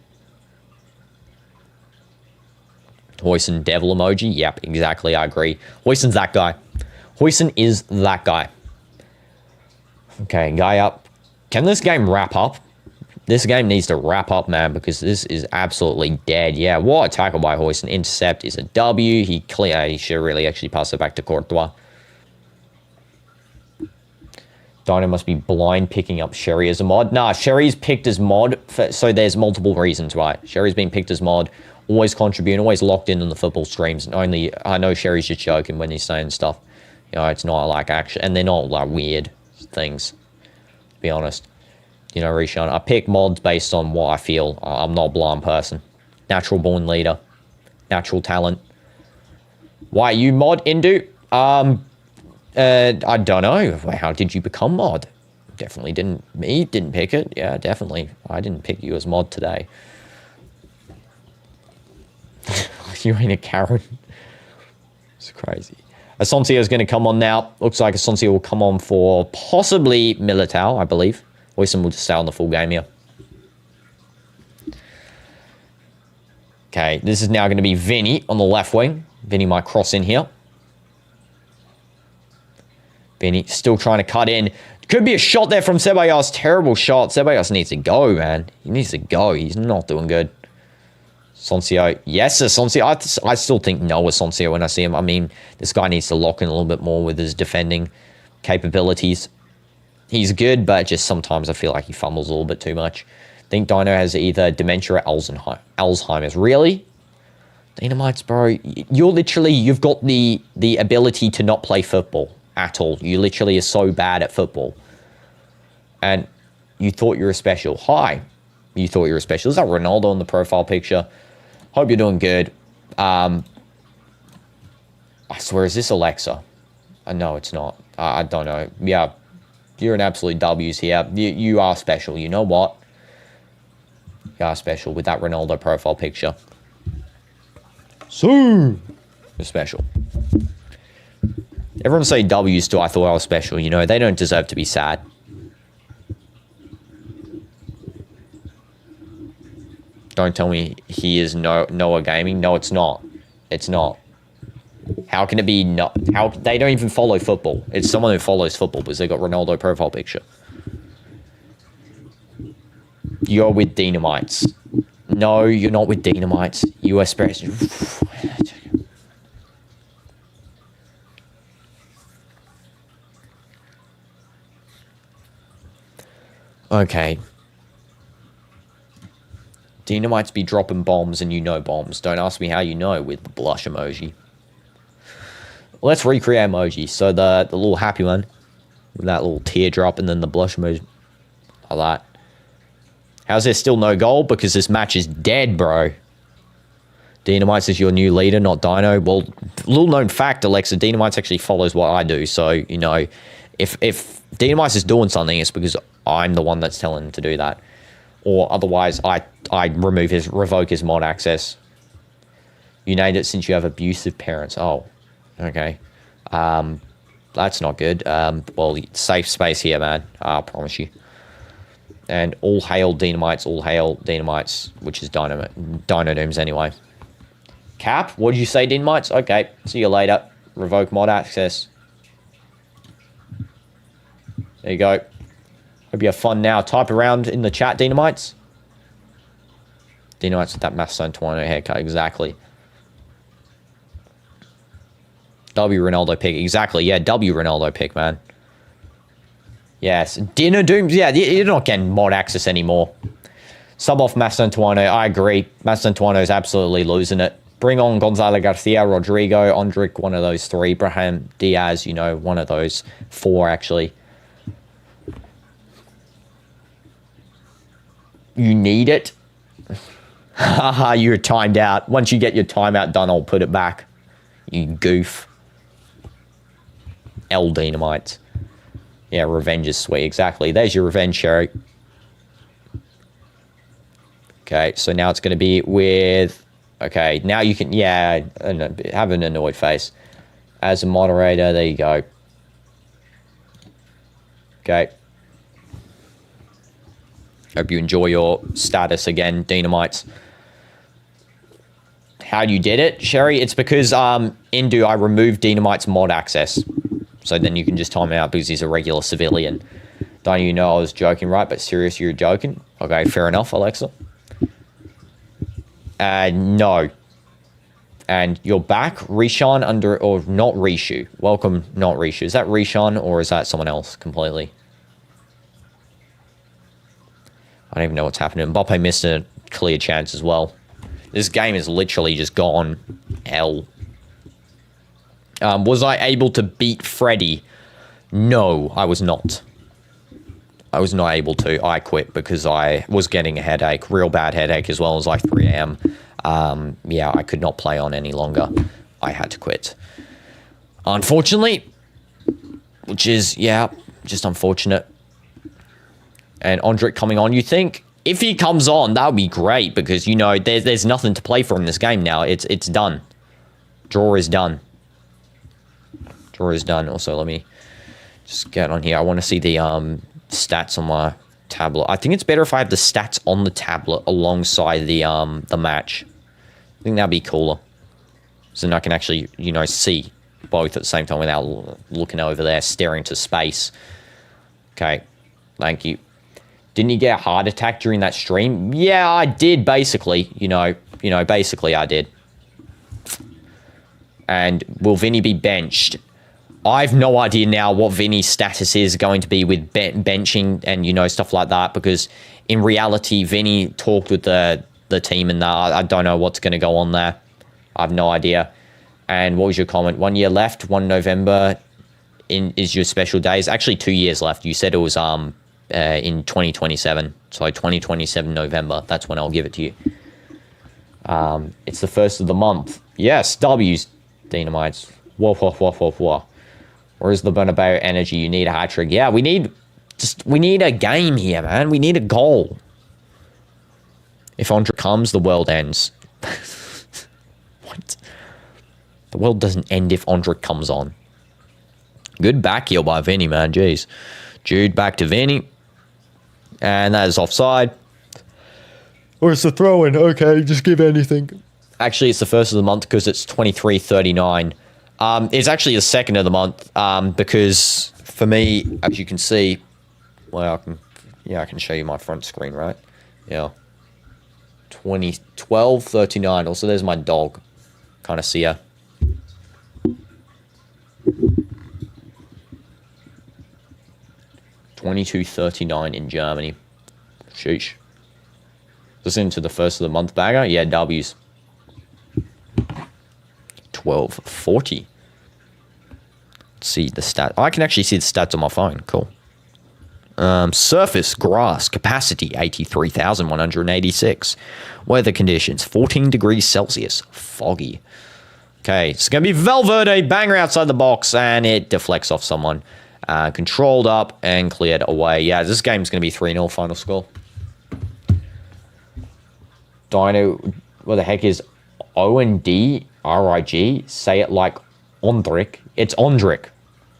S1: Hoyson devil emoji. Yep, exactly. I agree. Hoyson's that guy. Hoyson is that guy. Okay, Gaia. Can this game wrap up? This game needs to wrap up, man, because this is absolutely dead. Yeah, what a tackle by Hoyson. Intercept is a W. He should really actually pass it back to Courtois. Dino must be blind picking up Sherry as a mod. Nah, Sherry's picked as mod, so there's multiple reasons why. Sherry's been picked as mod, always contributing, always locked in on the football streams. And only, I know Sherry's just joking when he's saying stuff. You know, it's not like action, and they're not like weird things, to be honest. You know, Rishon, I pick mods based on what I feel. I'm not a blind person. Natural born leader. Natural talent. Why you mod, Indu? I don't know. How did you become mod? Definitely didn't. Me didn't pick it. Yeah, definitely. I didn't pick you as mod today. You ain't a Karen. It's crazy. Asensio is going to come on now. Looks like Asensio will come on for possibly Militao, I believe. Hoyson will just stay on the full game here. Okay, this is now going to be Vinny on the left wing. Vinny might cross in here. Vinny still trying to cut in. Could be a shot there from Ceballos. Terrible shot. Ceballos needs to go, man. He needs to go. He's not doing good. Asensio. Yes, Asensio. I still think no Asensio when I see him. I mean, this guy needs to lock in a little bit more with his defending capabilities. He's good, but just sometimes I feel like he fumbles a little bit too much. I think Dino has either dementia or Alzheimer's. Really? DinoDoomz, bro, you've got the ability to not play football at all. You literally are so bad at football. And you thought you were special. Hi. You thought you were special. Is that Ronaldo in the profile picture? Hope you're doing good. I swear, is this Alexa? No, it's not. I don't know. Yeah. You're an absolute W's here. You are special. You know what? You are special with that Ronaldo profile picture. So, you're special. Everyone say W's too. I thought I was special. You know, they don't deserve to be sad. Don't tell me he is Noah Gaming. No, it's not. It's not. How can it be not? How they don't even follow football? It's someone who follows football because they got Ronaldo profile picture. You're with DinoDoomz. No, you're not with DinoDoomz. You are special. Okay. DinoDoomz be dropping bombs and you know bombs. Don't ask me how you know with the blush emoji. Let's recreate emoji. So the little happy one with that little teardrop and then the blush emoji. Like that. How's there still no goal? Because this match is dead, bro. DinoDoomz is your new leader, not Dino. Well, little known fact, Alexa, DinoDoomz actually follows what I do. So, you know, if DinoDoomz is doing something, it's because I'm the one that's telling him to do that. Or otherwise, I revoke his mod access. You named it since you have abusive parents. Oh, okay. That's not good. Well, safe space here, man. I promise you. And all hail DinoDoomz, which is DinoDoomz anyway. Cap, what did you say, DinoDoomz? Okay, see you later. Revoke mod access. There you go. Hope you have fun now. Type around in the chat, DinoDoomz. DinoDoomz with that Mastodon Twino haircut, exactly. W Ronaldo pick, exactly. Yeah, W Ronaldo pick, man. Yes, DinoDoomz. Yeah, you're not getting mod access anymore. Sub off Mastodon Twino. I agree. Mastodon Twino is absolutely losing it. Bring on Gonzalo Garcia, Rodrigo, Ondrick, one of those three. Brahim Diaz, you know, one of those four, actually. You need it. Haha, you're timed out. Once you get your timeout done, I'll put it back. You goof. L DinoDoomz. Yeah, revenge is sweet. Exactly. There's your revenge, Sherry. Okay, so now it's going to be with... Okay, now you can... Yeah, have an annoyed face. As a moderator, there you go. Okay. Hope you enjoy your status again, DinoDoomz. How you did it, Sherry? It's because Indu, I removed DinoDoomz mod access. So then you can just time it out because he's a regular civilian. Don't you know I was joking, right? But serious, you're joking? Okay, fair enough, Alexa. No. And you're back, Rishan under, or not Rishu. Welcome, not Rishu. Is that Rishan or is that someone else completely? I don't even know what's happening. Mbappe missed a clear chance as well. This game is literally just gone hell. Was I able to beat Freddy? No, I was not. I was not able to. I quit because I was getting a headache, real bad headache, as well as like 3 a.m. Yeah, I could not play on any longer. I had to quit. Unfortunately, which is, yeah, just unfortunate. And Ondrick coming on, you think? If he comes on, that would be great because, you know, there's nothing to play for in this game now. It's done. Draw is done. Draw is done. Also, let me just get on here. I want to see the stats on my tablet. I think it's better if I have the stats on the tablet alongside the match. I think that'd be cooler. So then I can actually, you know, see both at the same time without looking over there, staring to space. Okay. Thank you. Didn't you get a heart attack during that stream? Yeah, I did, basically. You know, basically I did. And will Vinny be benched? I've no idea now what Vinny's status is going to be with benching and, you know, stuff like that. Because in reality, Vinny talked with the team and that. I don't know what's going to go on there. I have no idea. And what was your comment? 1 year left, 1 November is your special days. Actually, 2 years left. You said it was in 2027. So 2027 November. That's when I'll give it to you. It's the first of the month. Yes, W's, DinoDoomz. Whoa, whoa, whoa, whoa, whoa. Where's the Bernabeu energy? You need a hat-trick. Yeah, we need a game here, man. We need a goal. If Andre comes, the world ends. What? The world doesn't end if Andre comes on. Good back heel by Vinny, man. Jeez. Jude back to Vinny. And that is offside. Or it's a throw-in. Okay, just give anything. Actually, it's the first of the month because it's 23:39. It's actually the second of the month because for me, as you can see, well, I can show you my front screen, right? Yeah. 12:39. Also, there's my dog. Kind of see her. $22.39 in Germany. Sheesh. Listen to the first of the month bagger. Yeah, W's. 12:40. Let's see the stat. I can actually see the stats on my phone. Cool. Surface, grass, capacity, 83,186. Weather conditions, 14 degrees Celsius, foggy. Okay, it's going to be Valverde, banger outside the box, and it deflects off someone. Controlled up and cleared away. Yeah, this game's going to be 3-0 final score. Dino, what the heck is O-N-D-R-I-G? Say it like Ondrick. It's Ondrick.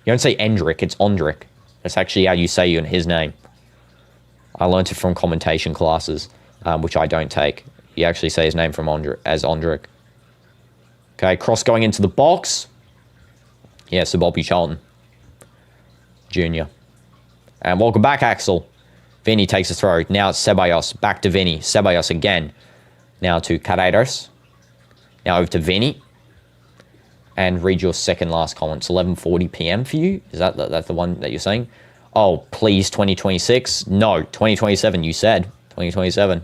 S1: You don't say Endrick, it's Ondrick. That's actually how you say his name. I learned it from commentation classes, which I don't take. You actually say his name as Ondrick. Okay, cross going into the box. Yeah, so Bobby Charlton Jr. And welcome back, Axel. Vinny takes a throw. Now it's Ceballos. Back to Vinny. Ceballos again. Now to Carreras. Now over to Vinny. And read your second last comment. It's 11:40 p.m. for you? Is that's the one that you're saying? Oh, please, 2026? No, 2027, you said. 2027.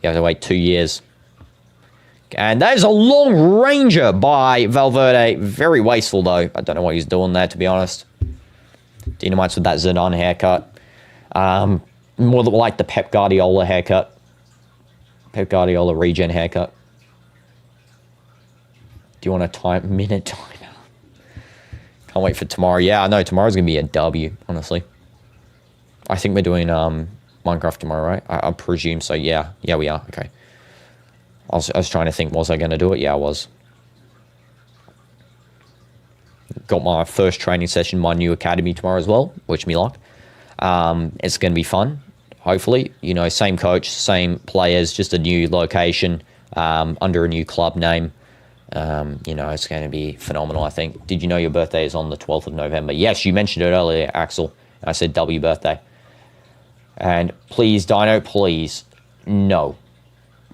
S1: You have to wait 2 years. And that is a long ranger by Valverde. Very wasteful, though. I don't know what he's doing there, to be honest. DinoDoomz with that Zidane haircut. More like the Pep Guardiola haircut. Pep Guardiola regen haircut. Do you want a minute timer? Can't wait for tomorrow. Yeah, I know. Tomorrow's going to be a W, honestly. I think we're doing Minecraft tomorrow, right? I presume so. Yeah. Yeah, we are. Okay. I was trying to think, was I going to do it? Yeah, I was. Got my first training session in my new academy tomorrow as well. Wish me luck. It's going to be fun, hopefully. You know, same coach, same players, just a new location under a new club name. You know, it's going to be phenomenal, I think. Did you know your birthday is on the 12th of November? Yes, you mentioned it earlier, Axel. I said W birthday. And please, Dino, please, no.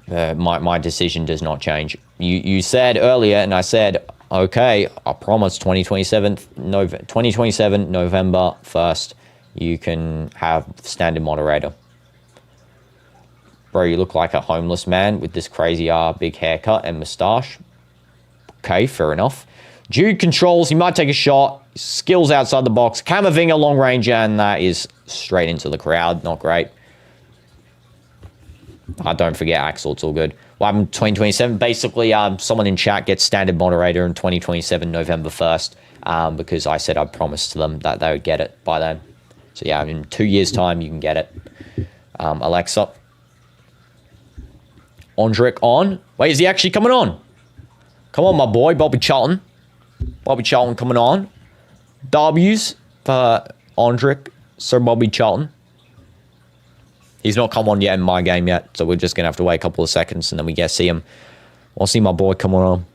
S1: My decision does not change. You said earlier, and I said, okay, I promise 2027 November 1st, you can have standard moderator. Bro, you look like a homeless man with this crazy big haircut and moustache. Okay, fair enough. Jude controls, he might take a shot. Skills outside the box. Camavinga long range, and that is straight into the crowd. Not great. Don't forget, Axel, it's all good. Well, I'm 2027. Basically, someone in chat gets standard moderator in 2027, November 1st, because I said I promised to them that they would get it by then. So yeah, in 2 years' time, you can get it. Alexa. Ondrick on. Wait, is he actually coming on? Come on, my boy, Bobby Charlton. Bobby Charlton coming on. W's for Ondrick, Sir Bobby Charlton. He's not come on yet in my game yet, so we're just going to have to wait a couple of seconds, and then we get to see him. I'll see my boy coming on.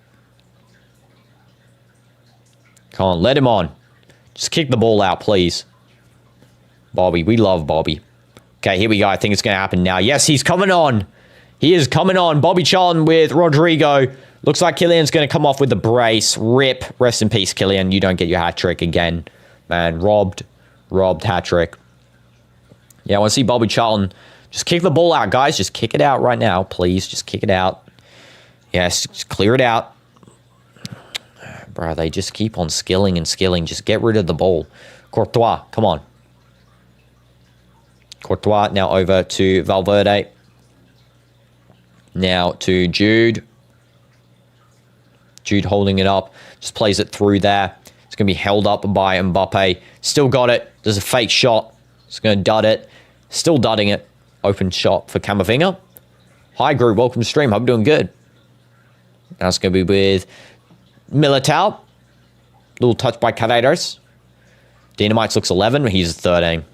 S1: Come on, let him on. Just kick the ball out, please. Bobby, we love Bobby. Okay, here we go. I think it's going to happen now. Yes, he's coming on. He is coming on. Bobby Charlton with Rodrigo. Looks like Kylian's going to come off with the brace. Rip. Rest in peace, Kylian. You don't get your hat trick again. Man, robbed hat trick. Yeah, I want to see Bobby Charlton. Just kick the ball out, guys. Just kick it out right now, please. Just kick it out. Yes, just clear it out. Bro, they just keep on skilling and skilling. Just get rid of the ball. Courtois, come on. Courtois now over to Valverde. Now to Jude. Jude holding it up. Just plays it through there. It's going to be held up by Mbappe. Still got it. There's a fake shot. It's going to dud it. Still dudding it. Open shot for Camavinga. Hi, group. Welcome to stream. Hope you're doing good. Now it's going to be with Militao. Little touch by Carreras. DinoDoomz looks 11. He's 13.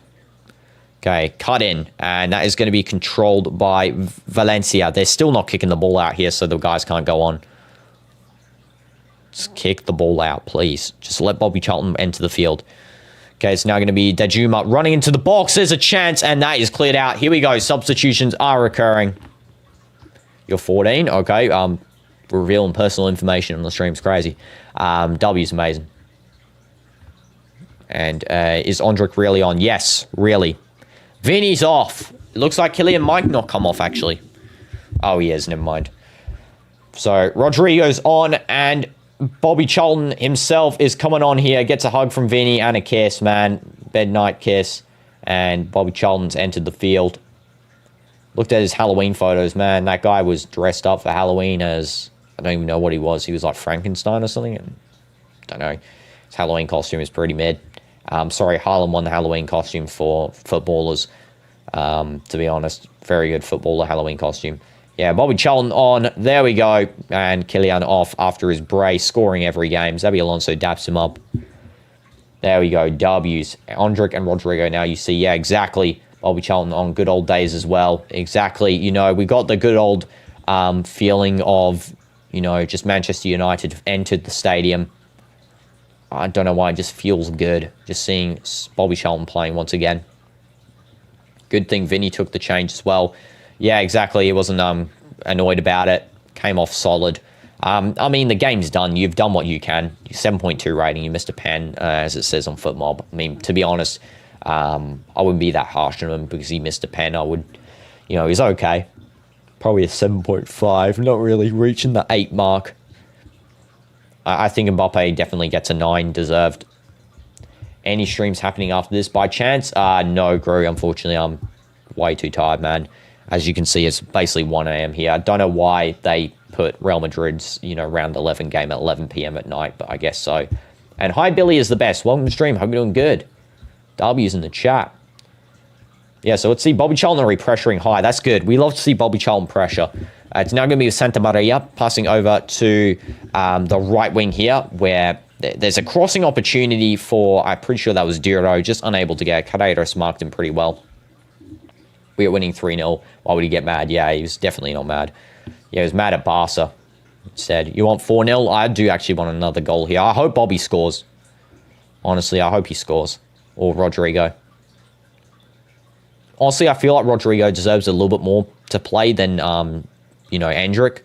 S1: Okay, cut in. And that is going to be controlled by Valencia. They're still not kicking the ball out here, so the guys can't go on. Just kick the ball out, please. Just let Bobby Charlton enter the field. Okay, it's now going to be Dejuma running into the box. There's a chance, and that is cleared out. Here we go. Substitutions are occurring. You're 14. Okay. Revealing personal information on the stream's crazy. W's amazing. And is Ondrick really on? Yes, really. Vinny's off. It looks like Kylian might not come off, actually. Oh, he is. Never mind. So, Rodrigo's on, and Bobby Charlton himself is coming on here. Gets a hug from Vinny and a kiss, man. bed night kiss, and Bobby Charlton's entered the field. Looked at his Halloween photos, man. That guy was dressed up for Halloween as, I don't even know what he was. He was like Frankenstein or something. And don't know. His Halloween costume is pretty mid. Sorry, Harlem won the Halloween costume for footballers. To be honest, very good footballer Halloween costume. Yeah, Bobby Charlton on. There we go. And Kylian off after his brace, scoring every game. Xabi Alonso daps him up. There we go. W's. Ondrick and Rodrigo now you see. Yeah, exactly. Bobby Charlton on good old days as well. Exactly. You know, we got the good old feeling of, you know, just Manchester United entered the stadium. I don't know why. It just feels good. Just seeing Bobby Charlton playing once again. Good thing Vinny took the change as well. Yeah, exactly. He wasn't annoyed about it. Came off solid. I mean, the game's done. You've done what you can. 7.2 rating. You missed a pen, as it says on FootMob. I mean, to be honest, I wouldn't be that harsh on him because he missed a pen. I would, you know, he's okay. Probably a 7.5. Not really reaching the 8 mark. I think Mbappe definitely gets a 9. Deserved. Any streams happening after this by chance? No, Gru. Unfortunately, I'm way too tired, man. As you can see, it's basically 1 a.m. here. I don't know why they put Real Madrid's, you know, round 11 game at 11 p.m. at night, but I guess so. And hi, Billy is the best. Welcome to the stream. Hope you're doing good. W's in the chat. Yeah, so let's see Bobby Charlton pressuring high. That's good. We love to see Bobby Charlton pressure. It's now going to be Santa Maria passing over to the right wing here, where there's a crossing opportunity for, I'm pretty sure that was Duro, just unable to get. Carreras marked him pretty well. We are winning 3-0. Why would he get mad? Yeah, he was definitely not mad. Yeah, he was mad at Barca. Said, you want 4-0? I do actually want another goal here. I hope Bobby scores. Honestly, I hope he scores. Or Rodrigo. Honestly, I feel like Rodrigo deserves a little bit more to play than, you know, Endrick.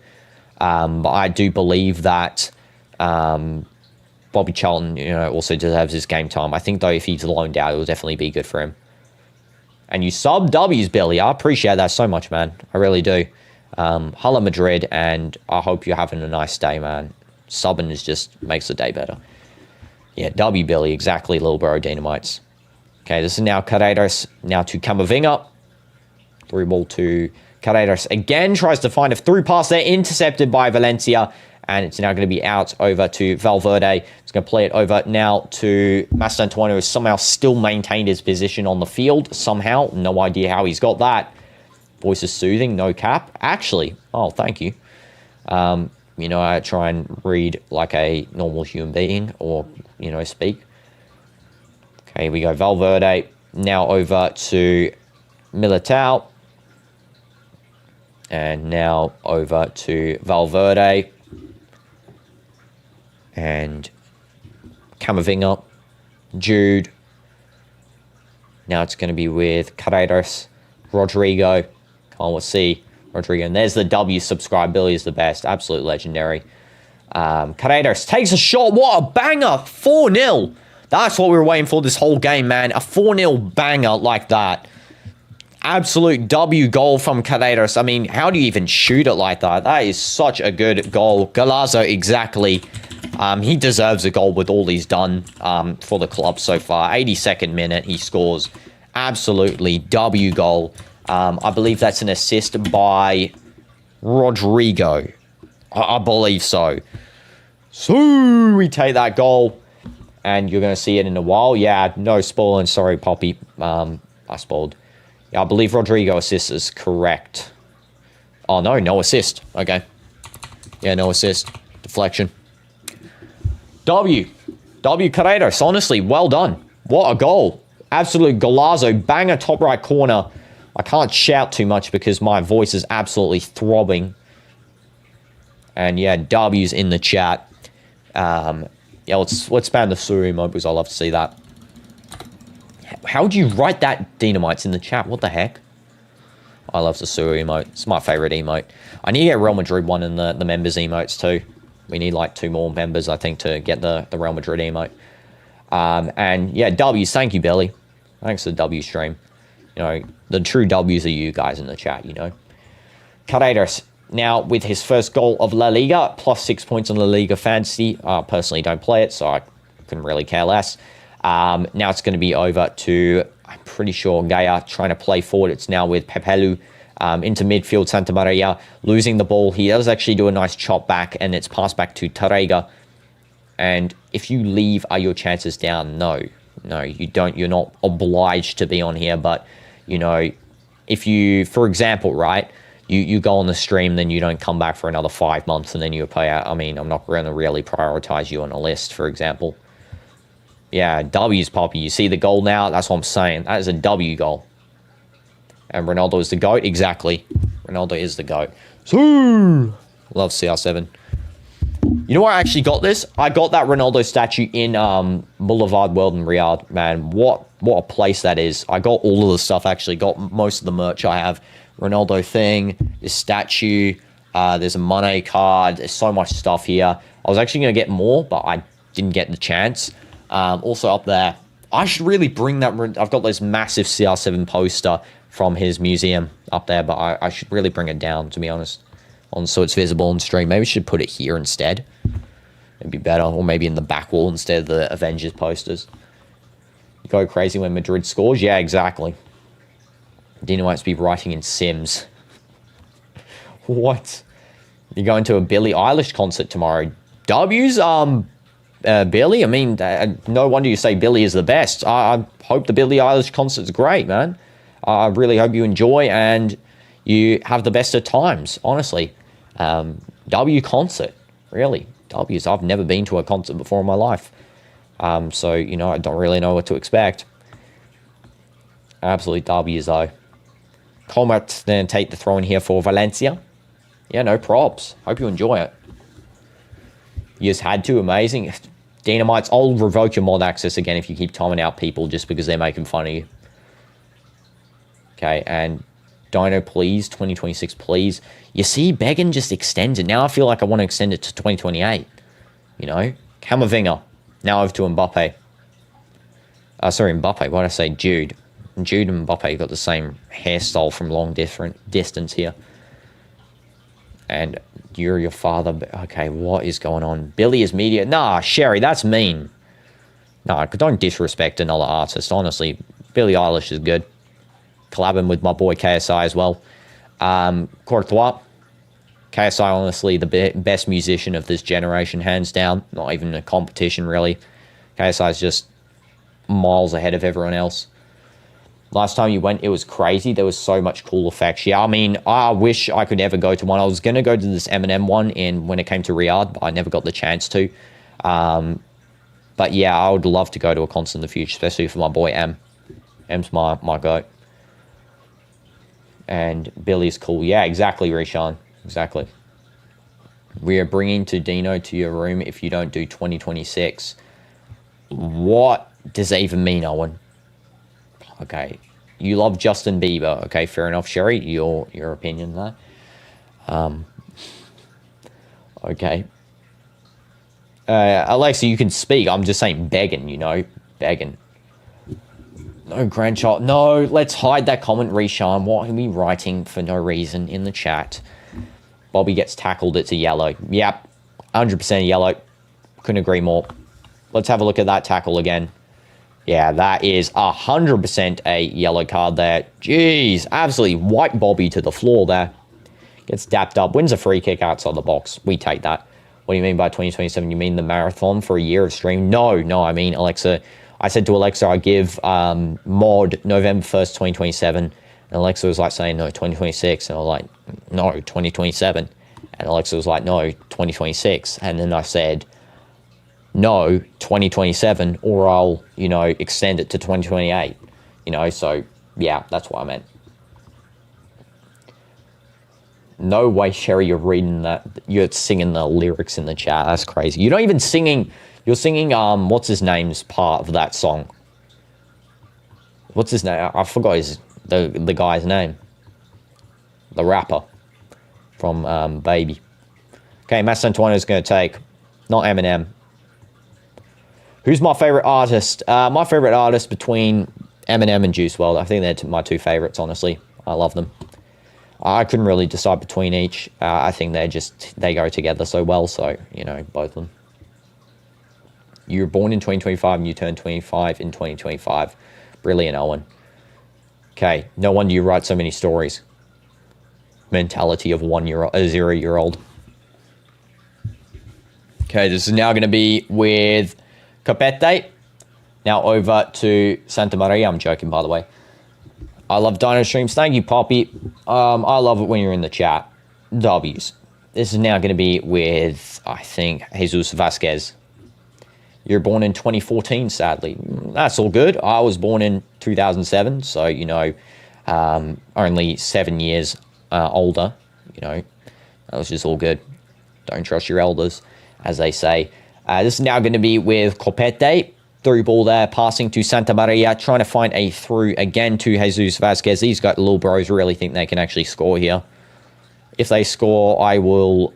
S1: But I do believe that Bobby Charlton, you know, also deserves his game time. I think, though, if he's loaned out, it will definitely be good for him. And you sub W's, Billy. I appreciate that so much, man. I really do. Hello, Madrid, and I hope you're having a nice day, man. Subbing is just makes the day better. Yeah, W, Billy. Exactly, little bro Dynamites. Okay, this is now Carreras. Now to Camavinga. Through ball to Carreras. Again, tries to find a through pass there. Intercepted by Valencia. And it's now going to be out over to Valverde. It's going to play it over now to Mastantuono, who has somehow still maintained his position on the field. Somehow. No idea how he's got that. Voice is soothing. No cap. Actually. Oh, thank you. You know, I try and read like a normal human being or, you know, speak. Okay, here we go. Valverde. Now over to Militao. And now over to Valverde. And Camavinga, Jude. Now it's going to be with Carreras, Rodrigo. Come on, we'll see. Rodrigo. And there's the W. Subscribability is the best. Absolute legendary. Carreras takes a shot. What a banger. 4-0. That's what we were waiting for this whole game, man. A 4-0 banger like that. Absolute W goal from Carreras. I mean, how do you even shoot it like that? That is such a good goal. Golazo, exactly. He deserves a goal with all he's done for the club so far. 82nd minute, he scores. Absolutely W goal. I believe that's an assist by Rodrigo. I believe so. So we take that goal. And you're going to see it in a while. Yeah, no spoiling. Sorry, Poppy. I spoiled. Yeah, I believe Rodrigo assist is correct. Oh, no. No assist. Okay. Yeah, no assist. Deflection. W Carreras, honestly, well done. What a goal. Absolute golazo. Banger top right corner. I can't shout too much because my voice is absolutely throbbing. And yeah, W's in the chat. Yeah, let's spam the Suru emote because I love to see that. How would you write that, Dynamites, in the chat? What the heck? I love the Suru emote. It's my favorite emote. I need to get Real Madrid one in the members emotes too. We need like 2 more members, I think, to get the Real Madrid emote. And yeah, W's. Thank you, Billy. Thanks for the W stream. You know, the true W's are you guys in the chat, you know. Carreras, now with his first goal of La Liga, plus 6 points on La Liga Fantasy. Personally, don't play it, so I couldn't really care less. Now it's going to be over to, I'm pretty sure, Gaia trying to play forward. It's now with Pepelu into midfield. Santa Maria losing the ball. He does actually do a nice chop back, and it's passed back to Tarrega. And if you leave, are your chances down? No, you don't. You're not obliged to be on here. But, you know, if you, for example, right, you go on the stream, then you don't come back for another 5 months, and then you pay out. I mean, I'm not going to really prioritize you on a list, for example. Yeah, W's Poppy. You see the goal now? That's what I'm saying. That is a W goal. And Ronaldo is the GOAT? Exactly. Ronaldo is the GOAT. So, love CR7. You know where I actually got this? I got that Ronaldo statue in Boulevard World in Riyadh. Man, what a place that is. I got all of the stuff, actually. Got most of the merch I have. Ronaldo thing, this statue. There's a Money card. There's so much stuff here. I was actually going to get more, but I didn't get the chance. Also up there, I should really bring that. I've got this massive CR7 poster from his museum up there, but I should really bring it down, to be honest, so it's visible on stream. Maybe we should put it here instead. It'd be better, or maybe in the back wall instead of the Avengers posters. You go crazy when Madrid scores? Yeah, exactly. Dino wants to be writing in Sims. What? You're going to a Billie Eilish concert tomorrow? W's, Billie? I mean, no wonder you say Billie is the best. I hope the Billie Eilish concert's great, man. I really hope you enjoy and you have the best of times, honestly. W concert, really. W's. I've never been to a concert before in my life. So, you know, I don't really know what to expect. Absolute W's, though. Comet then take the throw in here for Valencia. Yeah, no props. Hope you enjoy it. You just had to. Amazing. Dynamites, I'll revoke your mod access again if you keep timing out people just because they're making fun of you. Okay, and Dino, please. 2026, please. You see, Bein just extends it. Now I feel like I want to extend it to 2028. You know? Camavinga. Now over to Mbappe. Sorry, Mbappe. Why did I say Jude? Jude and Mbappe got the same hairstyle from long distance here. And you're your father. Okay, what is going on? Billy is media. Nah, Sherry, that's mean. Nah, don't disrespect another artist. Honestly, Billie Eilish is good. Collabing with my boy KSI as well. Courtois. KSI, honestly, the best musician of this generation, hands down. Not even a competition, really. KSI is just miles ahead of everyone else. Last time you went, it was crazy. There was so much cool effects. Yeah, I mean, I wish I could ever go to one. I was going to go to this Eminem one when it came to Riyadh, but I never got the chance to. But yeah, I would love to go to a concert in the future, especially for my boy M. M's my goat. And Billy's cool. Yeah, exactly, Rishan. Exactly. We are bringing to Dino to your room if you don't do 2026. What does that even mean, Owen? Okay, you love Justin Bieber. Okay, fair enough, Sherry. Your opinion there. Okay. Alexa, you can speak. I'm just saying begging, you know. Begging. No grandchild. No, let's hide that comment, Rishan. What are we writing for no reason in the chat? Bobby gets tackled. It's a yellow. Yep, 100% yellow. Couldn't agree more. Let's have a look at that tackle again. Yeah, that is 100% a yellow card there. Jeez, absolutely white Bobby to the floor there. Gets dapped up, wins a free kick outside the box. We take that. What do you mean by 2027? You mean the marathon for a year of stream? No, I mean, Alexa. I said to Alexa, I give mod November 1st, 2027. And Alexa was like saying, no, 2026. And I was like, no, 2027. And Alexa was like, no, 2026. And then I said, no, 2027, or I'll, you know, extend it to 2028. You know, so, yeah, that's what I meant. No way, Sherry, you're reading that. You're singing the lyrics in the chat. That's crazy. You're not even singing. You're singing, what's his name's part of that song? What's his name? I forgot the guy's name. The rapper from Baby. Okay, Matt Santuano's going to take, not Eminem. Who's my favorite artist? My favorite artist between Eminem and Juice WRLD. I think they're my two favorites, honestly. I love them. I couldn't really decide between each. I think they go together so well, so, you know, both of them. You were born in 2025 and you turned 25 in 2025. Brilliant, Owen. Okay, no wonder you write so many stories. Mentality of a 0-year-old. Okay, this is now going to be with Copete. Now over to Santa Maria. I'm joking, by the way. I love Dino streams. Thank you, Poppy. I love it when you're in the chat. W's. This is now going to be with, I think, Jesus Vasquez. You're born in 2014, sadly. That's all good. I was born in 2007, so, you know, only 7 years older, you know. That was just all good. Don't trust your elders, as they say. This is now going to be with Copete. Through ball there, passing to Santa Maria, trying to find a through again to Jesus Vasquez. These got little bros really think they can actually score here. If they score, I will...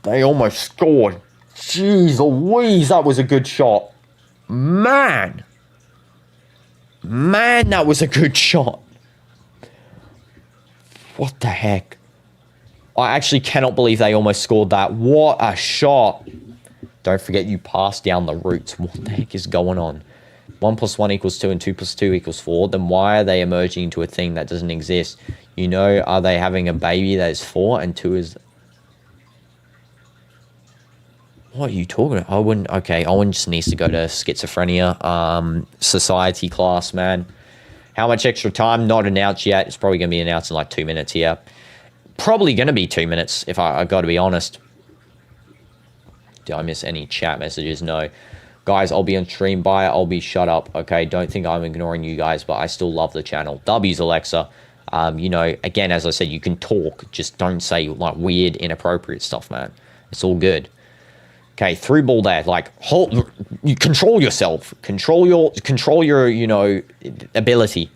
S1: They almost scored. Jeez Louise, that was a good shot. Man, that was a good shot. What the heck? I actually cannot believe they almost scored that. What a shot. Don't forget you passed down the roots. What the heck is going on? 1 + 1 = 2 and 2 + 2 = 4. Then why are they emerging into a thing that doesn't exist? You know, are they having a baby that is 4 and 2 is... What are you talking about? Owen, okay, Owen just needs to go to schizophrenia society class, man. How much extra time? Not announced yet. It's probably going to be announced in like 2 minutes here. Probably going to be 2 minutes, if I got to be honest. Did I miss any chat messages? No. Guys, I'll be on stream. Bye. I'll be shut up. Okay, don't think I'm ignoring you guys, but I still love the channel. W's, Alexa. You know, again, as I said, you can talk. Just don't say, like, weird, inappropriate stuff, man. It's all good. Okay, through ball there. Like, hold, you control yourself. Control your, you know, ability.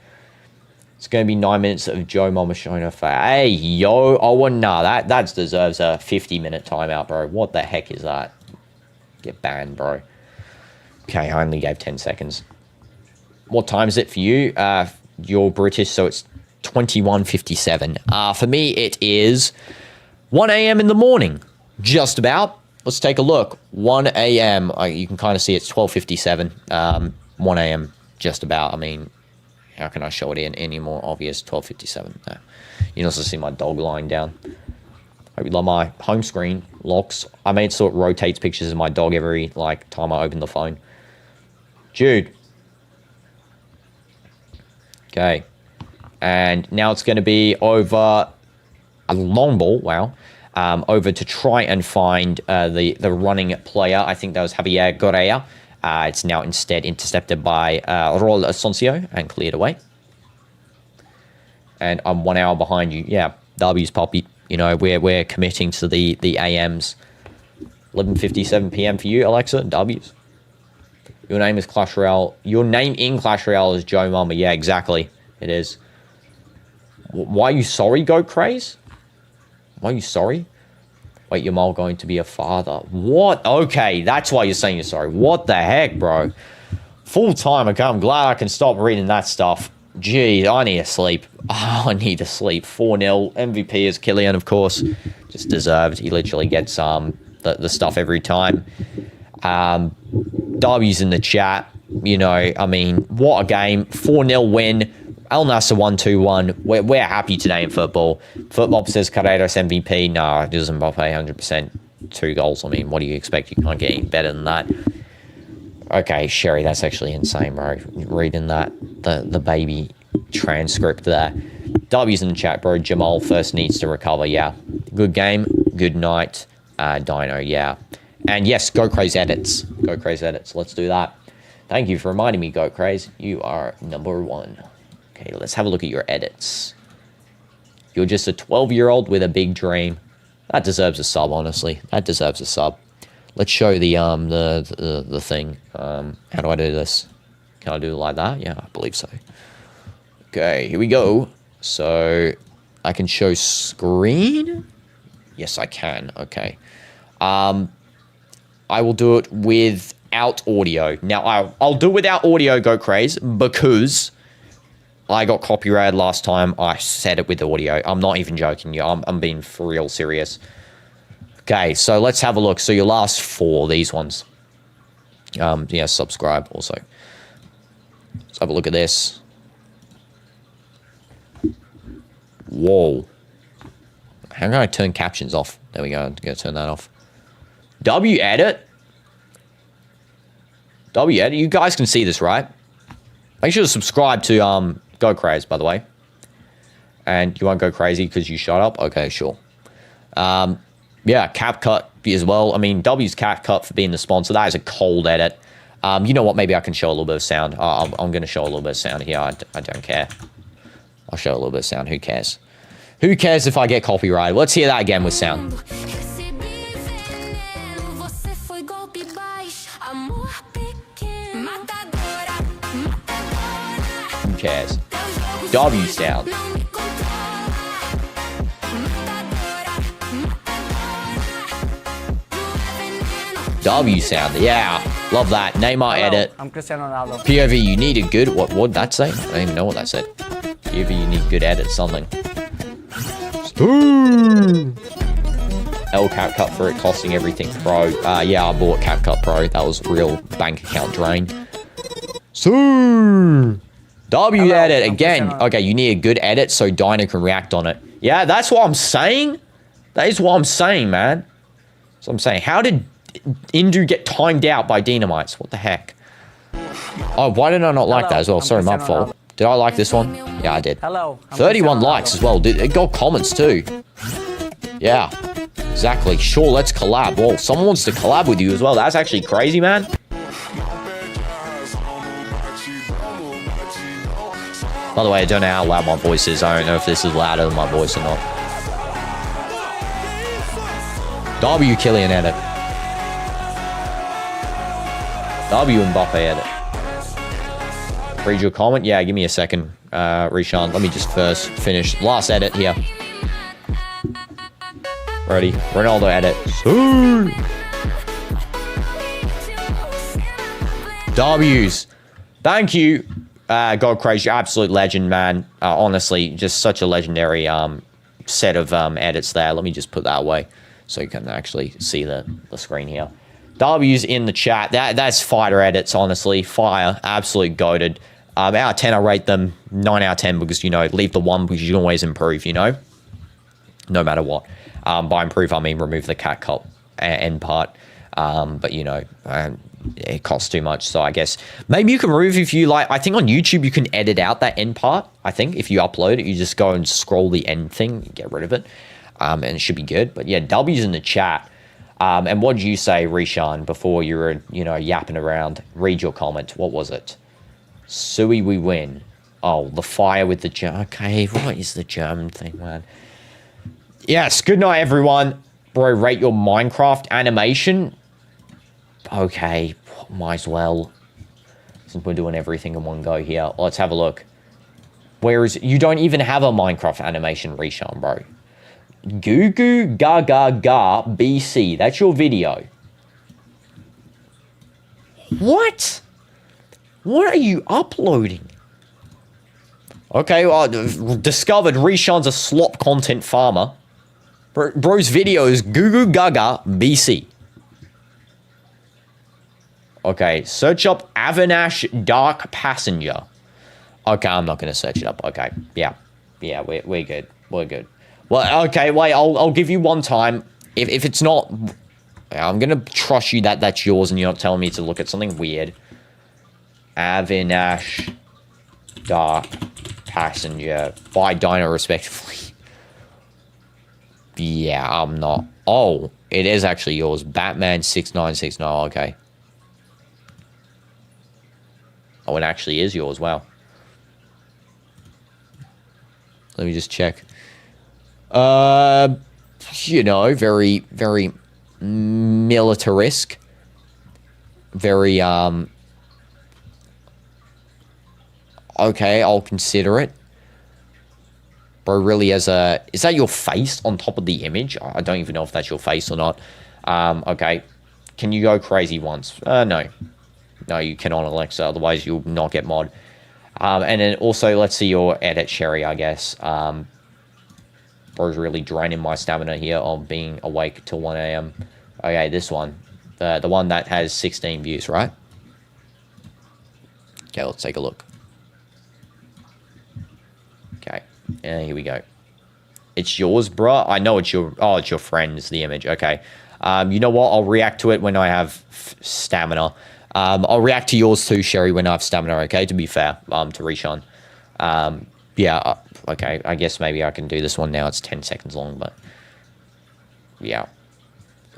S1: It's going to be 9 minutes of Joe Mama showing her face. Hey, yo. Oh, nah, that deserves a 50-minute timeout, bro. What the heck is that? Get banned, bro. Okay, I only gave 10 seconds. What time is it for you? You're British, so it's 21:57. For me, it is 1 a.m. in the morning. Just about. Let's take a look. 1 a.m. You can kind of see it's 12:57. 1 a.m. just about. I mean... How can I show it in any more obvious? 12:57. No. You can also see my dog lying down. Hope you love my home screen locks. I made so it rotates pictures of my dog every like time I open the phone. Jude. Okay. And now it's going to be over a long ball. Wow. Over to try and find the running player. I think that was Javier Correa. It's now instead intercepted by Raul Asensio and cleared away. And I'm 1 hour behind you. Yeah, W's, Poppy. You know, we're committing to the AMs. 11:57 p.m. for you, Alexa. W's. Your name is Clash Royale. Your name in Clash Royale is Joe Mama. Yeah, exactly. It is. Why are you sorry, Goat Craze? Why are you sorry? Wait, your mole going to be a father. What? Okay, that's why you're saying you're sorry. What the heck, bro? Full time. Okay, I'm glad I can stop reading that stuff. Gee, I need to sleep. Oh, I need to sleep. 4-0. MVP is Killian, of course. Just deserved. He literally gets the stuff every time. W's in the chat. You know, I mean, what a game. 4-0 win. Al Nassr 1-2-1. We're happy today in football. Football says Carreras MVP. No, it doesn't Mbappe 100%. 2 goals. I mean, what do you expect? You can't get any better than that. Okay, Sherry, that's actually insane, bro. Reading that, the baby transcript there. W's in the chat, bro. Jamal first needs to recover. Yeah. Good game. Good night. Dino, yeah. And yes, Go Craze edits. Go Craze edits. Let's do that. Thank you for reminding me, Go Craze. You are number 1. Okay, let's have a look at your edits. You're just a 12-year-old with a big dream. That deserves a sub, honestly. That deserves a sub. Let's show the thing. How do I do this? Can I do it like that? Yeah, I believe so. Okay, here we go. So, I can show screen? Yes, I can. Okay. I will do it without audio. Now, I'll do it without audio, Go Craze, because... I got copyrighted last time. I said it with audio. I'm not even joking you. I'm being for real serious. Okay, so let's have a look. So your last 4, these ones. Yeah, subscribe also. Let's have a look at this. Whoa. How can I turn captions off? There we go. I'm going to turn that off. W-edit. W-edit. You guys can see this, right? Make sure to subscribe to Go Craze, by the way. And you won't go crazy because you shut up? Okay, sure. Yeah, CapCut as well. I mean, W's CapCut for being the sponsor. That is a cold edit. You know what? Maybe I can show a little bit of sound. I'm going to show a little bit of sound here. I don't care. I'll show a little bit of sound. Who cares? Who cares if I get copyrighted? Let's hear that again with sound. Who cares? W sound. W sound. Yeah. Love that. Neymar edit.
S2: I'm Cristiano Ronaldo.
S1: POV, you need a good... What would that say? I don't even know what that said. POV, you need good edit something. L CapCut for it costing everything Pro. Yeah, I bought CapCut Pro. That was real bank account drain. W edit again. Okay, you need a good edit so Dino can react on it. Yeah, that's what I'm saying. That is what I'm saying, man. That's what I'm saying. How did Indu get timed out by Dynamites? What the heck? Oh, why did I not like that as well? Sorry, my fault. Did I like this one? Yeah, I did. 31 likes as well. It got comments too. Yeah, exactly. Sure, let's collab. Well, someone wants to collab with you as well. That's actually crazy, man. By the way, I don't know how loud my voice is. I don't know if this is louder than my voice or not. W Killian edit. W Mbappe edit. Read your comment? Yeah, give me a second, Rishan. Let me just first finish. Last edit here. Ready? Ronaldo edit. W's. Thank you. God Crazy, you're absolute legend, man. Honestly, just such a legendary set of edits there. Let me just put that away so you can actually see the screen here. W's in the chat. That's fighter edits, honestly. Fire. Absolute goated. Out of 10, I rate them 9 out of 10 because, you know, leave the 1 because you can always improve, you know? No matter what. By improve, I mean remove the CapCut end part. But, you know, it costs too much. So I guess maybe you can remove if you like. I think on YouTube, you can edit out that end part. I think if you upload it, you just go and scroll the end thing, get rid of it. And it should be good. But yeah, W's in the chat. And what did you say, Rishan, before you were, you know, yapping around? Read your comment. What was it? Sui, we win. Oh, the fire with the German. Okay, what is the German thing, man? Yes, good night, everyone. Bro, rate your Minecraft animation. Okay, might as well. Since we're doing everything in one go here. Let's have a look. Where is... You don't even have a Minecraft animation, Rishan, bro. Goo Goo Gaga Ga BC. That's your video. What? What are you uploading? Okay, well, discovered Rishan's a slop content farmer. Bro's video is Goo Goo Gaga BC. Okay, search up Avinash Dark Passenger. Okay, I'm not going to search it up. Okay, yeah, we're good. We're good. Well, okay, wait, I'll give you one time. If it's not... I'm going to trust you that that's yours and you're not telling me to look at something weird. Avinash Dark Passenger. By Dino, respectively. Yeah, I'm not... Oh, it is actually yours. Batman 6969, okay. Oh, it actually is yours, wow. Let me just check. You know, very, very militaristic. Very, okay, I'll consider it. Bro, really as a... Is that your face on top of the image? I don't even know if that's your face or not. Okay. Can you go crazy once? No. No, you cannot, Alexa. Otherwise, you'll not get mod. And then also, let's see your edit, Sherry, I guess. Bro's really draining my stamina here of being awake till 1 a.m. Okay, this one. The one that has 16 views, right? Okay, let's take a look. Okay, and here we go. It's yours, bruh? I know it's your... Oh, it's your friend's, the image. Okay. You know what? I'll react to it when I have stamina. I'll react to yours too, Sherry, when I have stamina, okay? To be fair, to Rishon. Yeah, okay. I guess maybe I can do this one now. It's 10 seconds long, but... Yeah.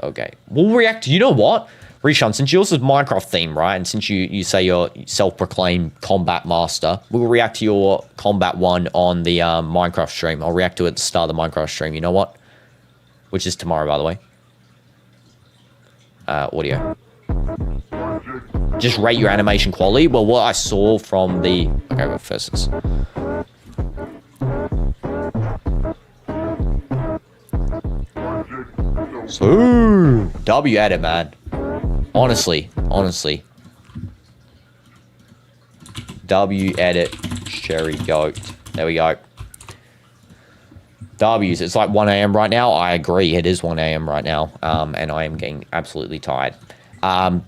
S1: Okay. We'll react... You know what? Rishon, since yours is Minecraft theme, right? And since you say you're self-proclaimed combat master, we'll react to your combat one on the Minecraft stream. I'll react to it at the start of the Minecraft stream. You know what? Which is tomorrow, by the way. Audio. Just rate your animation quality. Well, what I saw from the... Okay, well, first is... So, W edit, man. Honestly. W edit, Sherry Goat. There we go. W's. It's like 1 a.m. right now. I agree. It is 1 a.m. right now. And I am getting absolutely tired.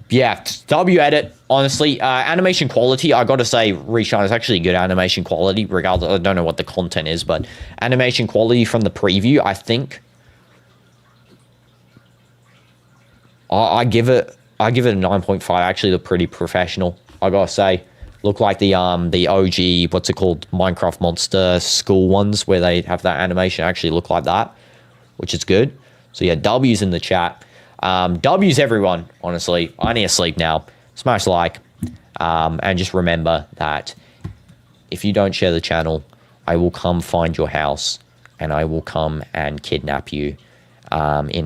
S1: Yeah, W edit, honestly. Animation quality, I gotta say, Rishon is actually good animation quality, regardless. I don't know what the content is, but animation quality from the preview, I think. I give it a 9.5. Actually, they're pretty professional, I gotta say. Look like the OG, what's it called, Minecraft Monster school ones, where they have that animation actually look like that, which is good. So yeah, W's in the chat. W's everyone, honestly. I need to sleep now. Smash like. And just remember that if you don't share the channel, I will come find your house and I will come and kidnap you in